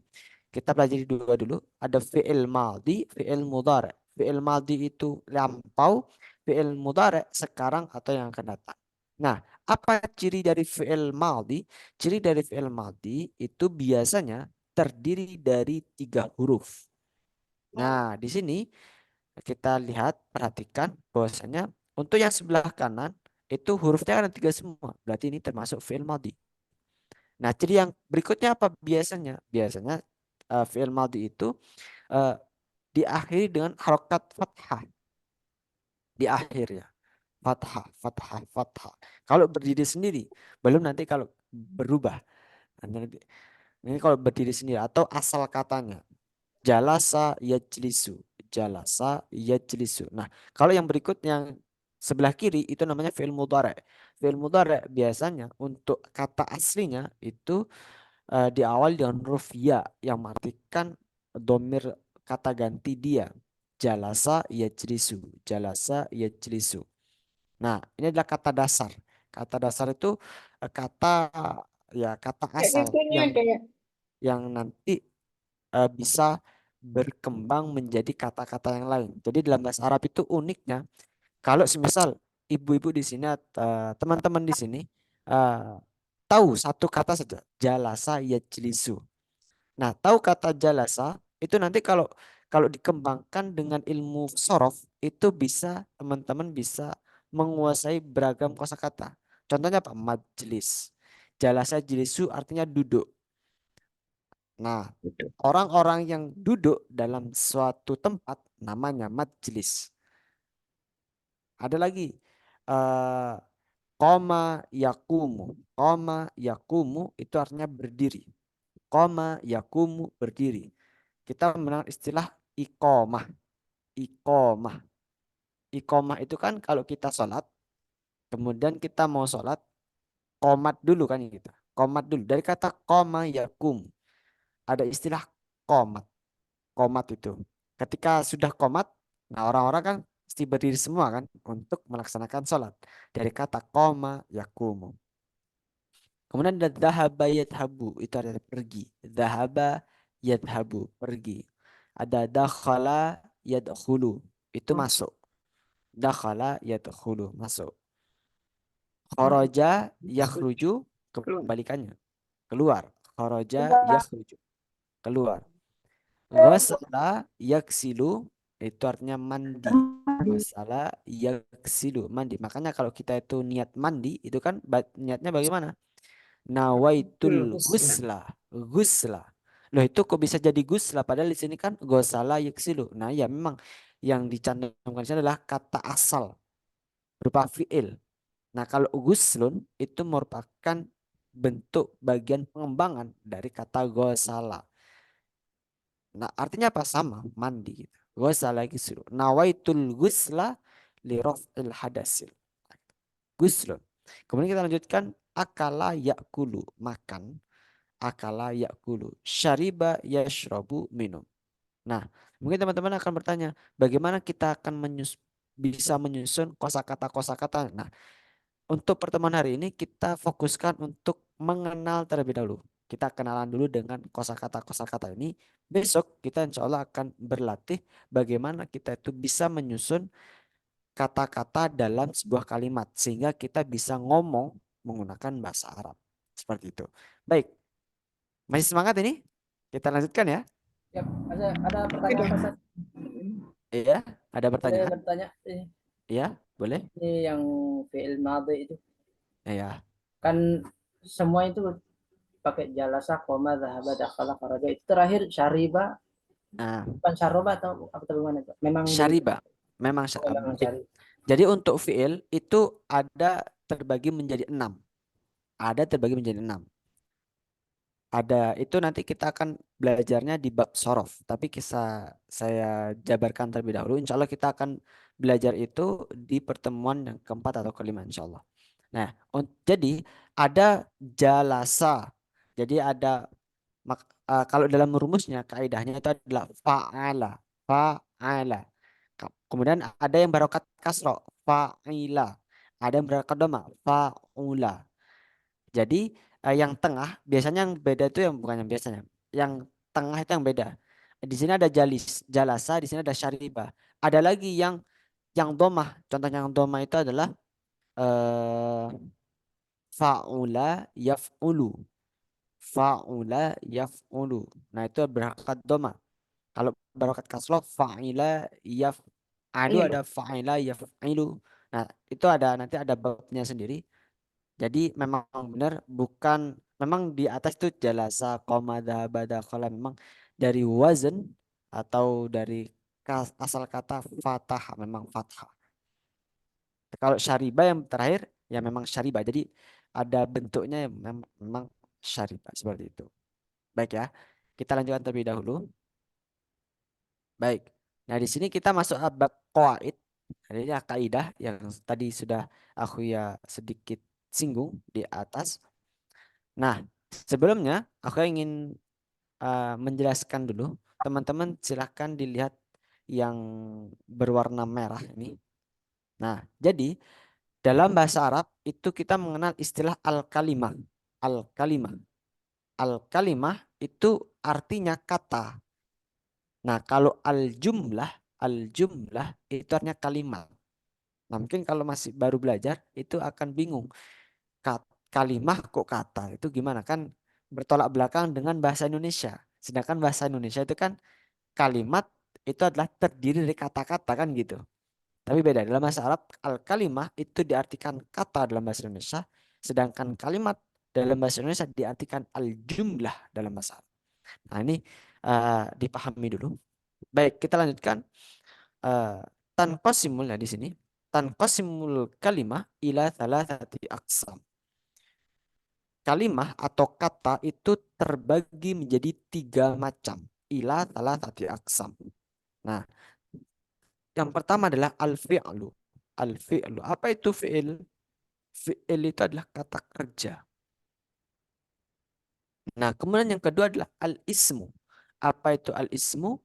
Kita pelajari dua dulu. Ada fi'il madhi, fi'il mudhari. Fi'il madhi itu lampau, fi'il mudhari sekarang atau yang akan datang. Nah, apa ciri dari fi'il madhi? Ciri dari fi'il madhi itu biasanya terdiri dari 3 huruf. Nah, di sini kita lihat, perhatikan bahwasanya untuk yang sebelah kanan itu hurufnya kan 3 semua. Berarti ini termasuk fi'il madhi. Nah, ciri yang berikutnya apa biasanya? Biasanya fi'il madhi itu diakhiri dengan harokat fathah. Di akhirnya. Fathah, fathah, fathah. Kalau berdiri sendiri, belum nanti kalau berubah. Nanti, ini kalau berdiri sendiri atau asal katanya. Jalasa yajlisu. Jalasa yajlisu. Nah, kalau yang berikut yang sebelah kiri itu namanya fi'il mudhari. Fi'il mudhari biasanya untuk kata aslinya itu diawali dengan huruf ya yang mengartikan domir kata ganti dia. Jalasa yajlisu. Jalasa yajlisu. Nah, ini adalah kata dasar. Kata dasar itu kata kata asal yang nanti bisa berkembang menjadi kata-kata yang lain. Jadi dalam bahasa Arab itu uniknya kalau semisal ibu-ibu di sini teman-teman di sini tahu satu kata saja, jalasa yajlisu. Nah, tahu kata jalasa itu nanti kalau dikembangkan dengan ilmu sorof itu bisa teman-teman bisa menguasai beragam kosakata. Contohnya apa? Majlis. Jalasa jilisu artinya duduk. Nah, orang-orang yang duduk dalam suatu tempat namanya majlis. Ada lagi koma yakumu. Koma yakumu itu artinya berdiri. Koma yakumu berdiri. Kita mengenal istilah iqomah. Iqomah. Iqomah itu kan kalau kita sholat, kemudian kita mau sholat, komat dulu kan kita. Komat dulu. Dari kata koma yakum. Ada istilah komat. Komat itu. Ketika sudah komat, nah orang-orang kan mesti berdiri semua kan untuk melaksanakan sholat. Dari kata koma yakumu. Kemudian ada dhahaba yadhabu. Itu artinya pergi. Dhahaba yadhabu. Pergi. Ada dakhala yadkhulu. Itu masuk. Dakhala yadkhulu. Masuk. Kharaja yakhruju. Kebalikannya. Keluar. Kharaja yakhruju. Keluar. Ghasala yaksilu. Itu artinya mandi. Ghasala yaksilu. Mandi. Makanya kalau kita itu niat mandi. Itu kan niatnya bagaimana? Nawaitul ghusla. Ghusla. Loh itu kok bisa jadi ghusla? Padahal di sini kan ghasala yaksilu. Nah ya memang yang dicantumkan di sini adalah kata asal. Berupa fi'il. Nah kalau ghuslun itu merupakan bentuk bagian pengembangan dari kata ghasala. Nah artinya apa? Sama. Mandi. Gitu. Ghasala yaksilu. Nawaitul ghusla li raf'il hadasil. Ghuslun. Kemudian kita lanjutkan akala yakulu, makan. Akala yakulu. Syariba yashrabu, minum. Nah, mungkin teman-teman akan bertanya, bagaimana kita akan bisa menyusun kosakata-kosakata. Nah, untuk pertemuan hari ini kita fokuskan untuk mengenal terlebih dahulu. Kita kenalan dulu dengan kosakata ini. Besok kita insya Allah akan berlatih bagaimana kita itu bisa menyusun kata-kata dalam sebuah kalimat sehingga kita bisa ngomong menggunakan bahasa Arab. Seperti itu. Baik. Masih semangat ini? Kita lanjutkan ya. Yap, ada pertanyaan Pak Ustaz. Iya, ada Saya pertanyaan? bertanya Iya, boleh? ini yang fi'il madhi itu Iya. kan semua itu pakai jalasa, koma, dhahaba, dakhala, kharaja. Itu terakhir syariba, Nah, bukan syaroba atau apa bagaimana Pak? Memang syariba. Memang memang baik. syari. Jadi untuk fiil itu ada terbagi menjadi 6. Ada terbagi menjadi 6. Ada itu nanti kita akan belajarnya di bab sorof. Tapi saya jabarkan terlebih dahulu. Insya Allah kita akan belajar itu di pertemuan yang keempat atau kelima insya Allah. Nah, jadi ada jalasa. Jadi ada kalau dalam rumusnya kaidahnya itu adalah fa'ala, fa'ala. Kemudian ada yang barokat kasro, fa'ila. Ada yang barokat doma, fa'ula. Jadi yang tengah biasanya yang beda itu yang bukan yang biasanya. Yang tengah itu yang beda. Di sini ada jalasa, di sini ada syaribah. Ada lagi yang domah. Contohnya yang domah itu adalah eh, fa'ula yaf'ulu. Fa'ula yaf'ulu. Nah itu berhakat doma. Kalau berhakat kasroh fa'ila yaf'alu, ada fa'ila yaf'ilu. Nah itu ada nanti ada babnya sendiri. Jadi memang benar bukan memang di atas itu jalasa koma dhahaba dakhala memang dari wazn atau dari asal kata fathah, memang fathah. Kalau syariba yang terakhir ya memang syariba. Jadi ada bentuknya yang memang syariba seperti itu. Baik ya. Kita lanjutkan terlebih dahulu. Baik. Nah, di sini kita masuk bab qawaid. Ini kaidah yang tadi sudah aku ya sedikit singgung di atas. Nah, sebelumnya aku ingin menjelaskan dulu. Teman-teman silahkan dilihat yang berwarna merah ini. Nah, jadi dalam bahasa Arab itu kita mengenal istilah al-kalimah. Al-kalimah. Al-kalimah itu artinya kata. Nah, kalau al-jumlah itu artinya kalimat. Nah, mungkin kalau masih baru belajar itu akan bingung. Kalimah kok kata itu gimana kan bertolak belakang dengan bahasa Indonesia. Sedangkan bahasa Indonesia itu kan kalimat itu adalah terdiri dari kata-kata kan gitu. Tapi beda dalam bahasa Arab al-kalimah itu diartikan kata dalam bahasa Indonesia, sedangkan kalimat dalam bahasa Indonesia diartikan al-jumlah dalam bahasa Arab. Nah, ini dipahami dulu. Baik, kita lanjutkan. Tanqasimul di sini. Tanqasimul kalimah ila thalathati aqsam. Kalimah atau kata itu terbagi menjadi 3 macam. Ila thalathati aqsam. Nah, yang pertama adalah al-fi'lu. Al-fi'lu. Apa itu fi'il? Fi'il itu adalah kata kerja. Nah, kemudian yang kedua adalah al-ismu. Apa itu al-ismu?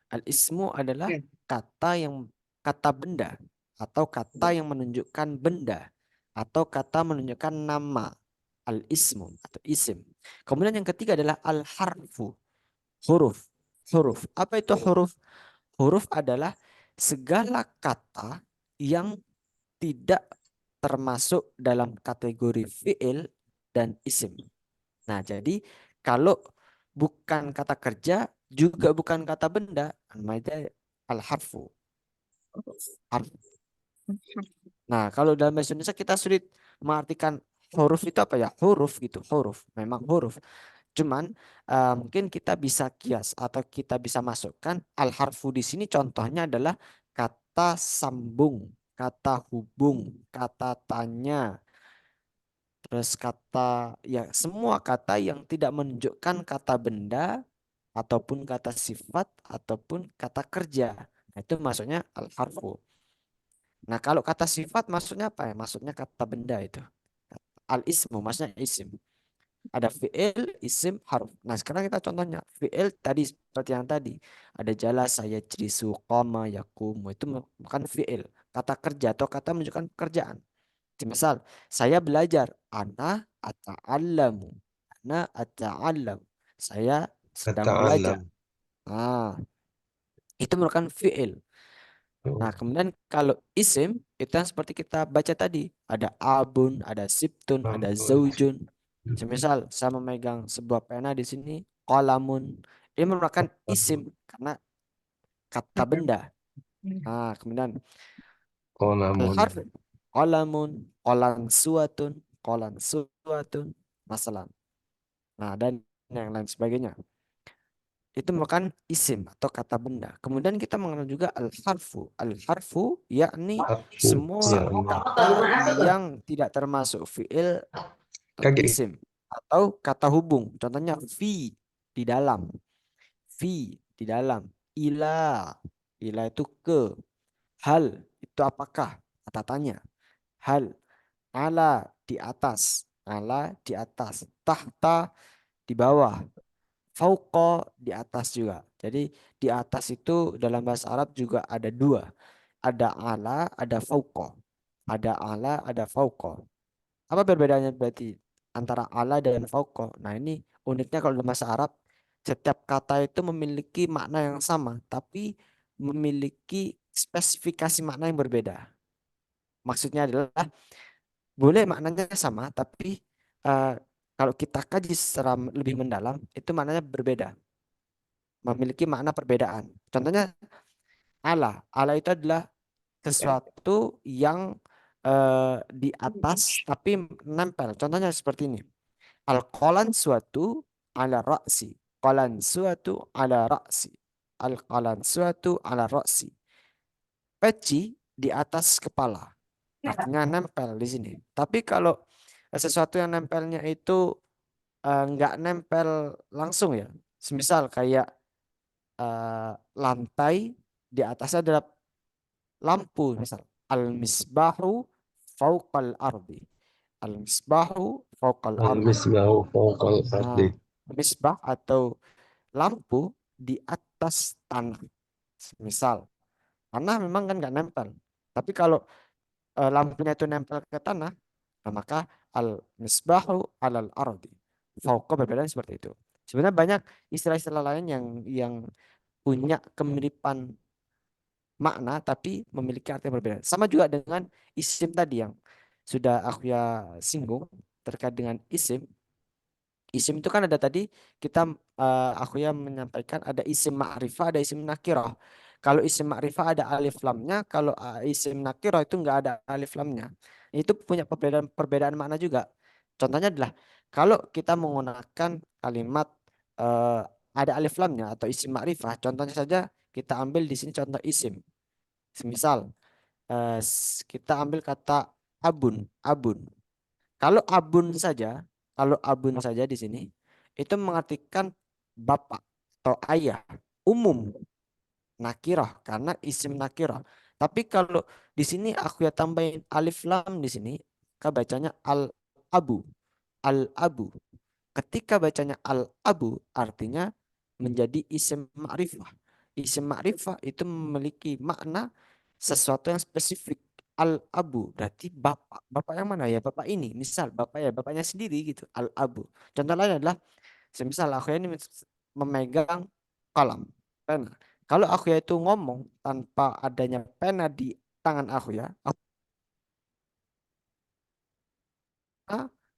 Al-ismu adalah kata benda atau kata yang menunjukkan benda atau kata menunjukkan nama. Al-ismu atau isim. Kemudian yang ketiga adalah al-harfu. Huruf. Huruf. Apa itu huruf? Huruf adalah segala kata yang tidak termasuk dalam kategori fi'il dan isim. Nah, jadi kalau bukan kata kerja, juga bukan kata benda, namanya al-harfu. Nah, kalau dalam bahasa Indonesia kita sulit mengartikan huruf itu apa ya? Huruf gitu, huruf. Memang huruf. Cuman mungkin kita bisa kias atau kita bisa masukkan al-harfu di sini contohnya adalah kata sambung, kata hubung, kata tanya, terus kata ya semua kata yang tidak menunjukkan kata benda ataupun kata sifat ataupun kata kerja. Nah, itu maksudnya al-harfu. Nah, kalau kata sifat maksudnya apa ya? Maksudnya kata benda itu. Al-ismu maksudnya isim. Ada fi'il, isim, harf. Nah, sekarang kita contohnya. Fi'il tadi seperti yang tadi. Ada jalasa, yajlisu, qama, yakumu. Itu bukan fi'il. Kata kerja atau kata menunjukkan pekerjaan. Misal, saya belajar. Ana ata'allamu. Ana ata'allam. Saya sedang belajar. Nah, itu merupakan fi'il. Nah, kemudian kalau isim itu yang seperti kita baca tadi, ada abun, ada sibtun, ada zaujun. Semisal saya memegang sebuah pena di sini, qalamun. Ini merupakan isim karena kata benda. Nah, kemudian al-harf qalamun, qalan suwatun, masalah. Nah, dan yang lain sebagainya. Itu merupakan isim atau kata benda. Kemudian kita mengenal juga al-harfu. Al-harfu yakni semua kata yang tidak termasuk fi'il isim atau kata hubung. Contohnya fi di dalam. Fi di dalam. Ila. Ila itu ke. Hal itu apakah? Kata tanya. Hal. Ala di atas. Ala di atas. Tahta di bawah. Fauqa di atas juga. Jadi di atas itu dalam bahasa Arab juga ada dua. Ada ala, ada fauqa. Ada ala, ada fauqa. Apa perbedaannya berarti antara ala dan fauqa? Nah, ini uniknya kalau dalam bahasa Arab, setiap kata itu memiliki makna yang sama, tapi memiliki spesifikasi makna yang berbeda. Maksudnya adalah boleh maknanya sama, tapi eh, kalau kita kaji secara lebih mendalam, itu maknanya berbeda, memiliki makna perbedaan. Contohnya ala. Ala itu adalah sesuatu yang di atas tapi nempel. Contohnya seperti ini. Al-qalan suatu ala ra'si. Qalan suatu ala ra'si. Al-qalan suatu ala ra'si. Peci di atas kepala. Artinya nempel di sini. Tapi kalau sesuatu yang nempelnya itu nggak nempel langsung ya. Semisal kayak lantai di atasnya adalah lampu misal. Al-misbahu fauqal ardi. Al-misbahu fauqal ardi. Nah, misbah atau lampu di atas tanah. Misal, tanah memang kan nggak nempel. Tapi kalau lampunya itu nempel ke tanah, nah maka al-misbahu alal ardi. Fauqa berbeda seperti itu. Sebenarnya banyak istilah-istilah lain yang punya kemiripan makna tapi memiliki arti yang berbeda. Sama juga dengan isim tadi yang sudah aku ya singgung terkait dengan isim. Isim itu kan ada tadi kita aku ya menyampaikan ada isim ma'rifah, ada isim nakirah. Kalau isim ma'rifah ada alif lamnya, kalau isim nakirah itu enggak ada alif lamnya. Itu punya perbedaan makna juga. Contohnya adalah kalau kita menggunakan kalimat ada alif lamnya atau isim ma'rifah, contohnya saja kita ambil di sini contoh isim. Semisal kita ambil kata abun, abun. Kalau abun saja di sini itu mengartikan bapak atau ayah, umum, nakirah karena isim nakirah. Tapi kalau di sini aku ya tambahin alif lam di sini, maka bacanya al-abu, al-abu. Ketika bacanya al-abu artinya menjadi isim ma'rifah. Isim ma'rifah itu memiliki makna sesuatu yang spesifik. Al-abu berarti bapak. Bapak yang mana ya? Bapak ini. Misal bapak ya bapaknya sendiri gitu. Al-abu. Contoh lain adalah semisal aku ini memegang kalam, pena. Kalau aku ya itu ngomong tanpa adanya pena di tangan aku ya, aku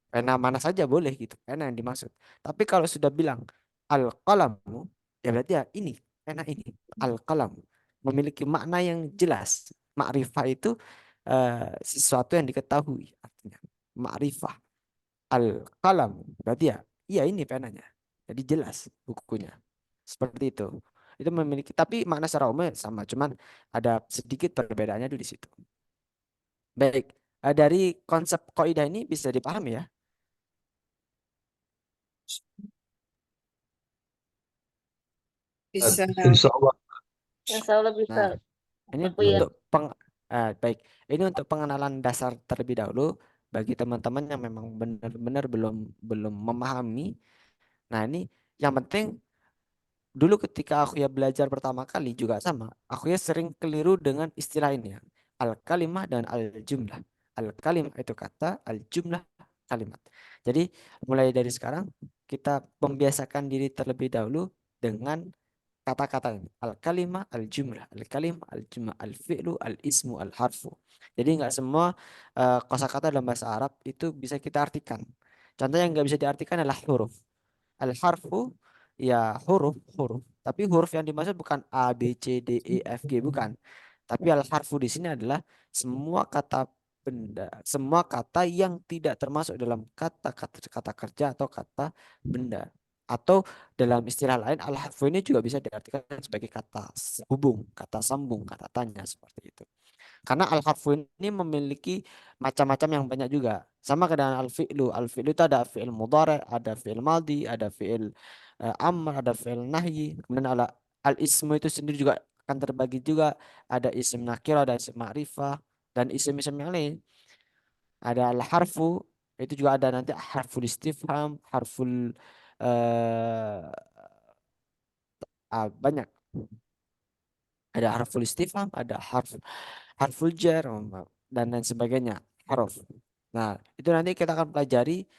pena mana saja boleh gitu, pena yang dimaksud. Tapi kalau sudah bilang al-qalamu, ya berarti ya ini, pena ini, al-qalam. Memiliki makna yang jelas. Ma'rifah itu sesuatu yang diketahui. Artinya, ma'rifah. Al-qalam, berarti ya, iya ini penanya. Jadi jelas bukunya. Seperti itu. Itu memiliki, tapi makna secara umum sama. Cuman ada sedikit perbedaannya di situ. Baik, dari konsep kaidah ini bisa dipahami ya. Bisa. Insya Allah. Insya Allah bisa. Nah, ini Aku ya. untuk baik. Ini untuk pengenalan dasar terlebih dahulu bagi teman-teman yang memang benar-benar belum memahami. Nah, ini yang penting dulu ketika aku ya belajar pertama kali juga sama. Aku ya sering keliru dengan istilah ini ya. Al-kalimah dan al-jumlah. Al-kalimah itu kata, al-jumlah kalimat. Jadi mulai dari sekarang kita membiasakan diri terlebih dahulu dengan kata-kata ini. Al-kalimah, al-jumlah, al-kalimah, al-jumlah, al-fi'lu, al-ismu, al-harfu. Jadi nggak semua kosakata dalam bahasa Arab itu bisa kita artikan. Contoh yang nggak bisa diartikan adalah huruf. Al-harfu ya huruf. Tapi huruf yang dimaksud bukan A, B, C, D, E, F, G, bukan. Tapi al-harfu di sini adalah semua kata benda, semua kata yang tidak termasuk dalam kata kerja atau kata benda. Atau dalam istilah lain al-harfu ini juga bisa diartikan sebagai kata hubung, kata sambung, kata tanya seperti itu. Karena al-harfu ini memiliki macam-macam yang banyak juga. Sama dengan al-fi'lu. Al-fi'lu itu ada fi'il mudhari, ada fi'il madhi, ada fi'il amr, ada fi'il nahyi. Kemudian al-ismu itu sendiri juga akan terbagi juga. Ada isim nakir, ada isim ma'rifah, dan isim-isim yang lain. Ada al-harfu, itu juga ada nanti harful istifham, harful banyak. Ada harful istifham, ada harful jar dan lain sebagainya, huruf. Nah, itu nanti kita akan pelajari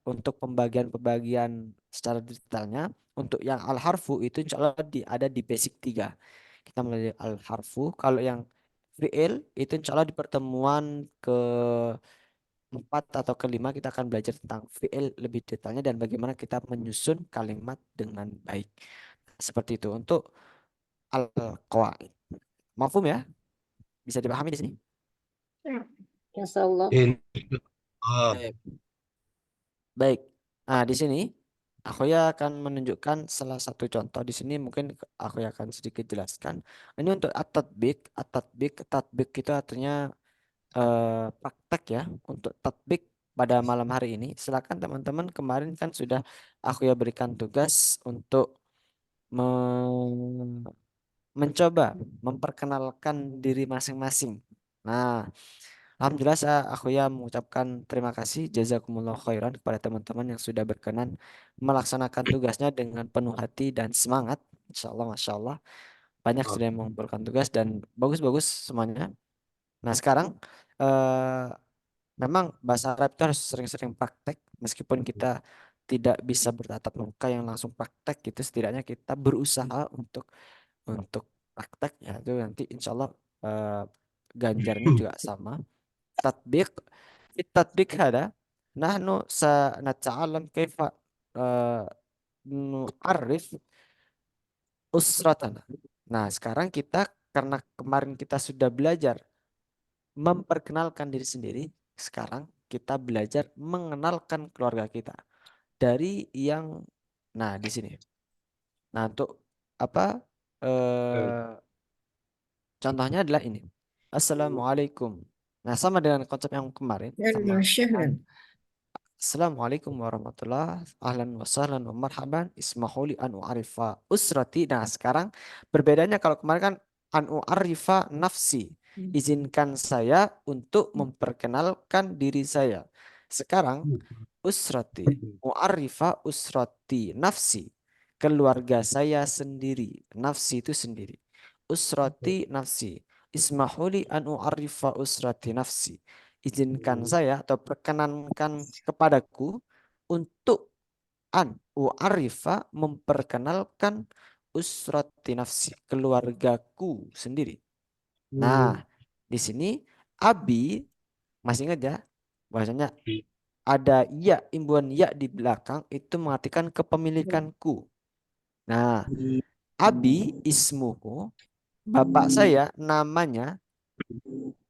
untuk pembagian-pembagian secara detailnya. Untuk yang al-harfu itu insya Allah ada di basic 3. Kita mulai al-harfu. Kalau yang fi'il itu insya Allah di pertemuan ke-4 atau ke-5 kita akan belajar tentang fi'il lebih detailnya dan bagaimana kita menyusun kalimat dengan baik. Seperti itu untuk al-qawaid. Mafhum ya? Bisa dipahami di sini? Insyaallah. Baik. Baik. Nah, di sini aku ya akan menunjukkan salah satu contoh di sini mungkin aku akan sedikit jelaskan. Ini untuk tatbik itu artinya praktek ya. Untuk tatbik pada malam hari ini, silakan teman-teman kemarin kan sudah aku ya berikan tugas untuk mencoba memperkenalkan diri masing-masing. Nah, alhamdulillah aku ya mengucapkan terima kasih jazakumullah khairan kepada teman-teman yang sudah berkenan melaksanakan tugasnya dengan penuh hati dan semangat. Insyaallah, masya Allah, banyak sudah yang mengumpulkan tugas dan bagus-bagus semuanya. Nah, sekarang eh, memang bahasa Arab itu harus sering-sering praktek meskipun kita tidak bisa bertatap muka yang langsung praktek gitu, setidaknya kita berusaha untuk praktek ya itu nanti insya Allah ganjarnya juga sama. Tatbik tatbik hada nahnu sanata'alam kaifa nu'arif usratana. Nah, sekarang kita karena kemarin kita sudah belajar memperkenalkan diri sendiri, sekarang kita belajar mengenalkan keluarga kita dari yang nah di sini. Nah, untuk apa contohnya adalah ini. Assalamualaikum. Nah, sama dengan konsep yang kemarin. Sama. Assalamualaikum warahmatullahi ahlan wa sahlan wa marhaban ismahuli an u'arifa usrati. Nah, sekarang berbedanya kalau kemarin kan an u'arifa nafsi. Izinkan saya untuk memperkenalkan diri saya. Sekarang usrati u'arifa usrati nafsi. Keluarga saya sendiri. Nafsi itu sendiri. Usrati nafsi. Ismahuli an u'arifa usrati nafsi. Izinkan saya atau perkenankan kepadaku untuk an u'arifa memperkenalkan usrati nafsi, keluargaku sendiri. Nah, di sini abi masih ingat ya bahasanya ada ya, imbuhan ya di belakang itu mengartikan kepemilikanku. Nah, abi ismuhu, bapak saya namanya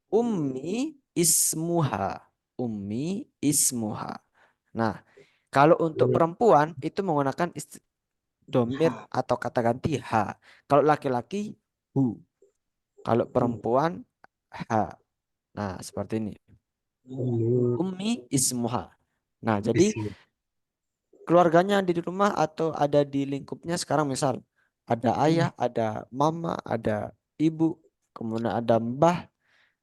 Ummi ismuha. Ummi ismuha. Nah, kalau untuk perempuan itu menggunakan domir atau kata ganti ha. Kalau laki-laki hu. Kalau perempuan ha. Nah, seperti ini. Ummi ismuha. Nah, jadi keluarganya di rumah atau ada di lingkupnya sekarang misal ada ayah, ada mama, ada ibu, kemudian ada mbah,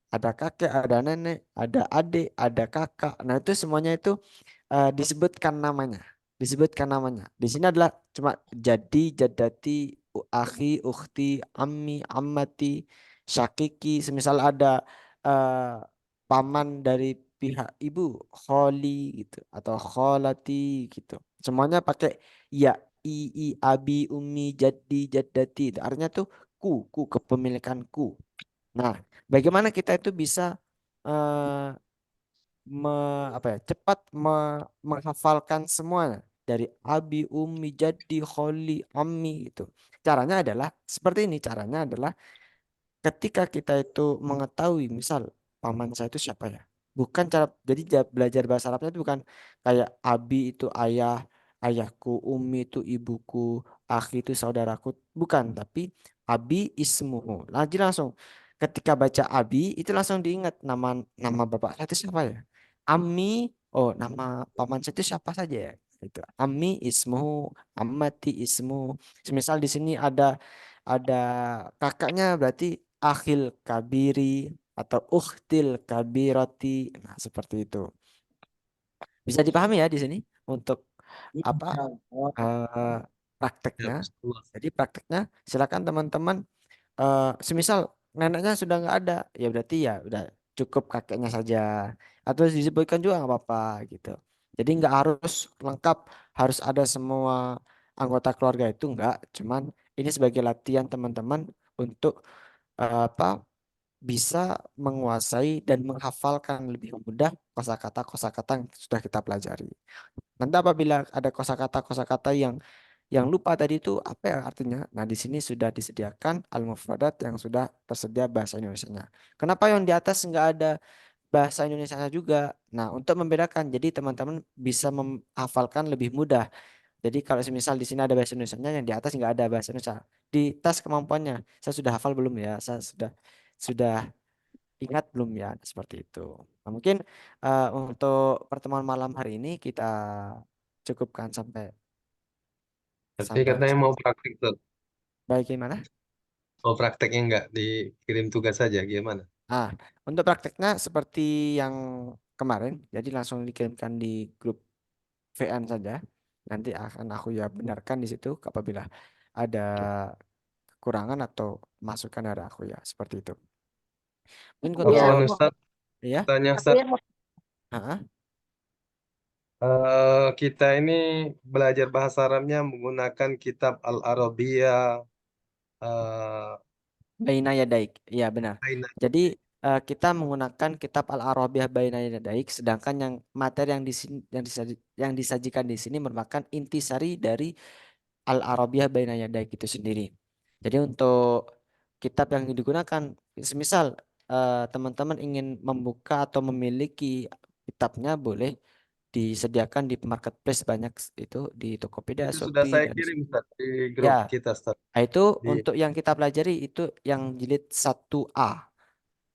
ada kakek, ada nenek, ada adik, ada kakak. Nah, itu semuanya itu disebutkan namanya. Disebutkan namanya. Di sini adalah cuma jadi, jadati, akhi, ukhti, ammi, ammati, syakiki. Semisal ada paman dari pihak ibu, kholi gitu atau kholati gitu. Semuanya pakai ya, i, abi, umi, jadi, jaddati. Itu artinya tuh ku kepemilikanku. Nah, bagaimana kita itu bisa eh, apa ya, cepat menghafalkan semuanya dari abi, umi, jadi, kholi, ammi itu. Caranya adalah seperti ini. Caranya adalah ketika kita itu mengetahui, misal paman saya itu siapa ya, bukan cara, jadi belajar bahasa Arabnya itu bukan kayak abi itu ayah, ayahku, umi itu ibuku, akhi itu saudaraku, bukan, tapi abi ismuhu, lagi langsung ketika baca abi itu langsung diingat nama nama bapak saya itu siapa ya, ammi, oh nama paman saya itu siapa saja ya, itu ammi ismuhu, ammati ismuhu. Misal di sini ada kakaknya, berarti akhil kabiri atau ukhtil kabirati. Nah, seperti itu. Bisa dipahami ya di sini untuk apa eh, Ya, prakteknya. betul. Jadi prakteknya silakan teman-teman, semisal neneknya sudah nggak ada, ya berarti ya udah cukup kakeknya saja. Atau disebutkan juga nggak apa-apa gitu. Jadi nggak harus lengkap, harus ada semua anggota keluarga itu nggak. Cuman ini sebagai latihan teman-teman untuk apa, bisa menguasai dan menghafalkan lebih mudah kosakata-kosakata yang sudah kita pelajari. Nanti apabila ada kosakata-kosakata yang lupa tadi itu apa ya artinya? Nah, di sini sudah disediakan al-mufradat yang sudah tersedia bahasa Indonesianya. Kenapa yang di atas nggak ada bahasa Indonesianya juga? Nah, untuk membedakan, jadi teman-teman bisa menghafalkan lebih mudah. Jadi kalau semisal di sini ada bahasa Indonesianya, yang di atas nggak ada bahasa Indonesia. Di tes kemampuannya, saya sudah hafal belum ya? Saya sudah ingat belum ya? Seperti itu. Nah, mungkin untuk pertemuan malam hari ini kita cukupkan sampai Tapi sampai katanya mau praktik tuh. baik gimana? Mau prakteknya nggak dikirim tugas saja gimana? Ah, untuk prakteknya seperti yang kemarin, jadi langsung dikirimkan di grup VN saja. Nanti akan aku ya benarkan di situ apabila ada kekurangan atau masukan dari aku ya, seperti itu. Mungkin Ya, Afwan untuk Ustaz, ya, tanya aku Ustaz. ya mau ah, Kita ini belajar bahasa Arabnya menggunakan kitab Al-Arabiyah, eh Baina Yadaik. Iya benar. Aina. Jadi kita menggunakan kitab Al-Arabiyah Baina Yadaik, sedangkan yang materi yang di sini yang disajikan di sini merupakan intisari dari Al-Arabiyah Baina Yadaik itu sendiri. Jadi untuk kitab yang digunakan, semisal teman-teman ingin membuka atau memiliki kitabnya, boleh disediakan di marketplace banyak itu di Tokopedia, Itu sudah Shopee saya dan kirim Ustaz di grup ya. kita Ustaz. Nah, itu Di untuk yang kita pelajari itu yang jilid 1A,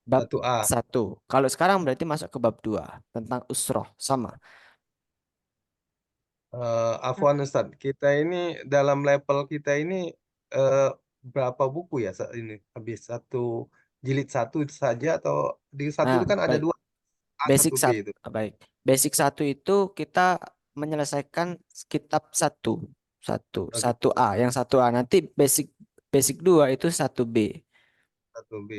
bab 1A. 1. Kalau sekarang berarti masuk ke bab 2 tentang usroh sama. Afwan Ustaz, kita ini dalam level kita ini eh, berapa buku ya saat ini? Habis jilid satu saja atau di satu Nah, itu kan ada baik. dua A Basic satu B satu itu. baik. Basic 1 itu kita menyelesaikan kitab satu Oh, satu gitu. A, yang 1A. Nanti basic basic 2 itu 1B. Satu B.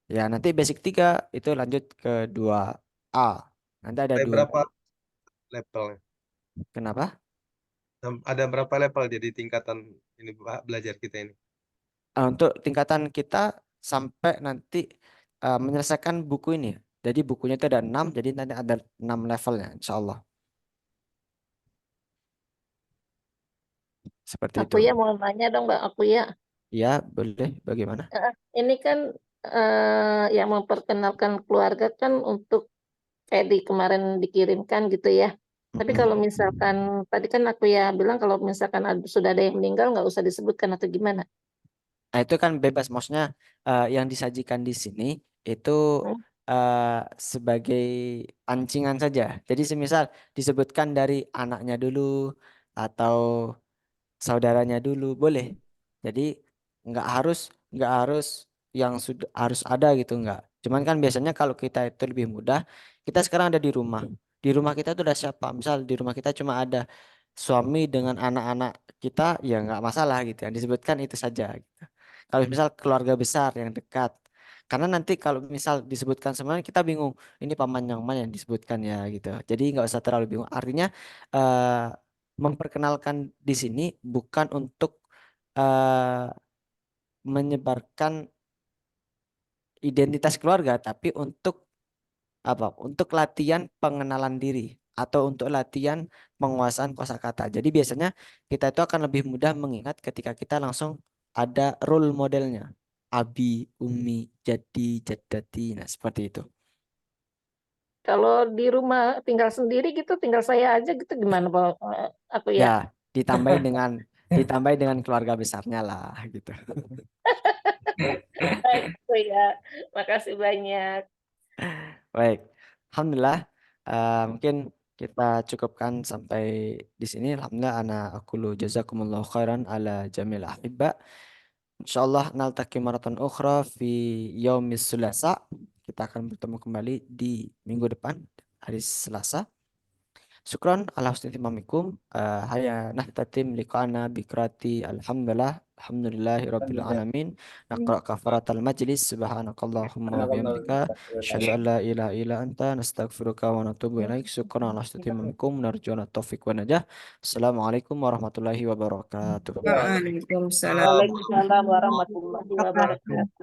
Ya, nanti basic 3 itu lanjut ke 2A. Nanti ada Ada 2. berapa levelnya? Kenapa? Ada berapa level jadi tingkatan ini belajar kita ini? Untuk tingkatan kita sampai nanti menyelesaikan buku ini. Jadi bukunya itu ada 6, jadi nanti ada 6 levelnya, insya Allah. Seperti aku itu. ya mau nanya dong Mbak aku ya. Ya, boleh. Bagaimana? Ini kan yang memperkenalkan keluarga kan untuk kayak di kemarin dikirimkan gitu ya. Tapi kalau Mm-mm. misalkan tadi kan aku ya bilang kalau misalkan sudah ada yang meninggal nggak usah disebutkan atau gimana? Nah, itu kan bebas. Maksudnya yang disajikan di sini itu Hmm? sebagai pancingan saja. Jadi semisal disebutkan dari anaknya dulu atau saudaranya dulu, boleh. Jadi nggak harus yang sudah harus ada gitu, nggak. Cuman kan biasanya kalau kita itu lebih mudah, kita sekarang ada di rumah. Di rumah kita tuh ada siapa? Misal di rumah kita cuma ada suami dengan anak-anak kita, ya nggak masalah gitu. Yang disebutkan itu saja gitu. Kalau misal keluarga besar yang dekat, Karena nanti kalau misal disebutkan semuanya kita bingung ini paman yang mana yang disebutkan ya gitu. Jadi nggak usah terlalu bingung. Artinya memperkenalkan di sini bukan untuk menyebarkan identitas keluarga, tapi untuk apa? Untuk latihan pengenalan diri atau untuk latihan penguasaan kosakata. Jadi biasanya kita itu akan lebih mudah mengingat ketika kita langsung ada role modelnya. Abi, Umi, Jadi, Jadati. Nah, seperti itu. Kalau di rumah tinggal sendiri gitu, tinggal saya aja gitu gimana Pak? Aku ya. Ya, ditambahin dengan keluarga besarnya lah gitu. Itu ya. Makasih banyak. Baik, Alhamdulillah. Mungkin kita cukupkan sampai di sini. Alhamdulillah, ana aqulu jazakumullahu khairan ala jamil ahibba. Insyaallah naltaqi maratan ukhra fi yaumis sulasa. Kita akan bertemu kembali di minggu depan, hari Selasa. Syukran ala husni timamikum. Haya nahtatim liqa'ana bikrati alhamdulillah. Alhamdulillahi rabbil alamin. Naqra kafaratal majlis. Subhanakallahumma wa bihamdika. Asyhadu an la ilaha illa anta nastaghfiruka wa natubu ilaik. Syukran ala husni timamikum. Narjuna taufik wa najah. Assalamualaikum warahmatullahi wabarakatuh. Waalaikumsalam. Waalaikumsalam warahmatullahi wabarakatuh.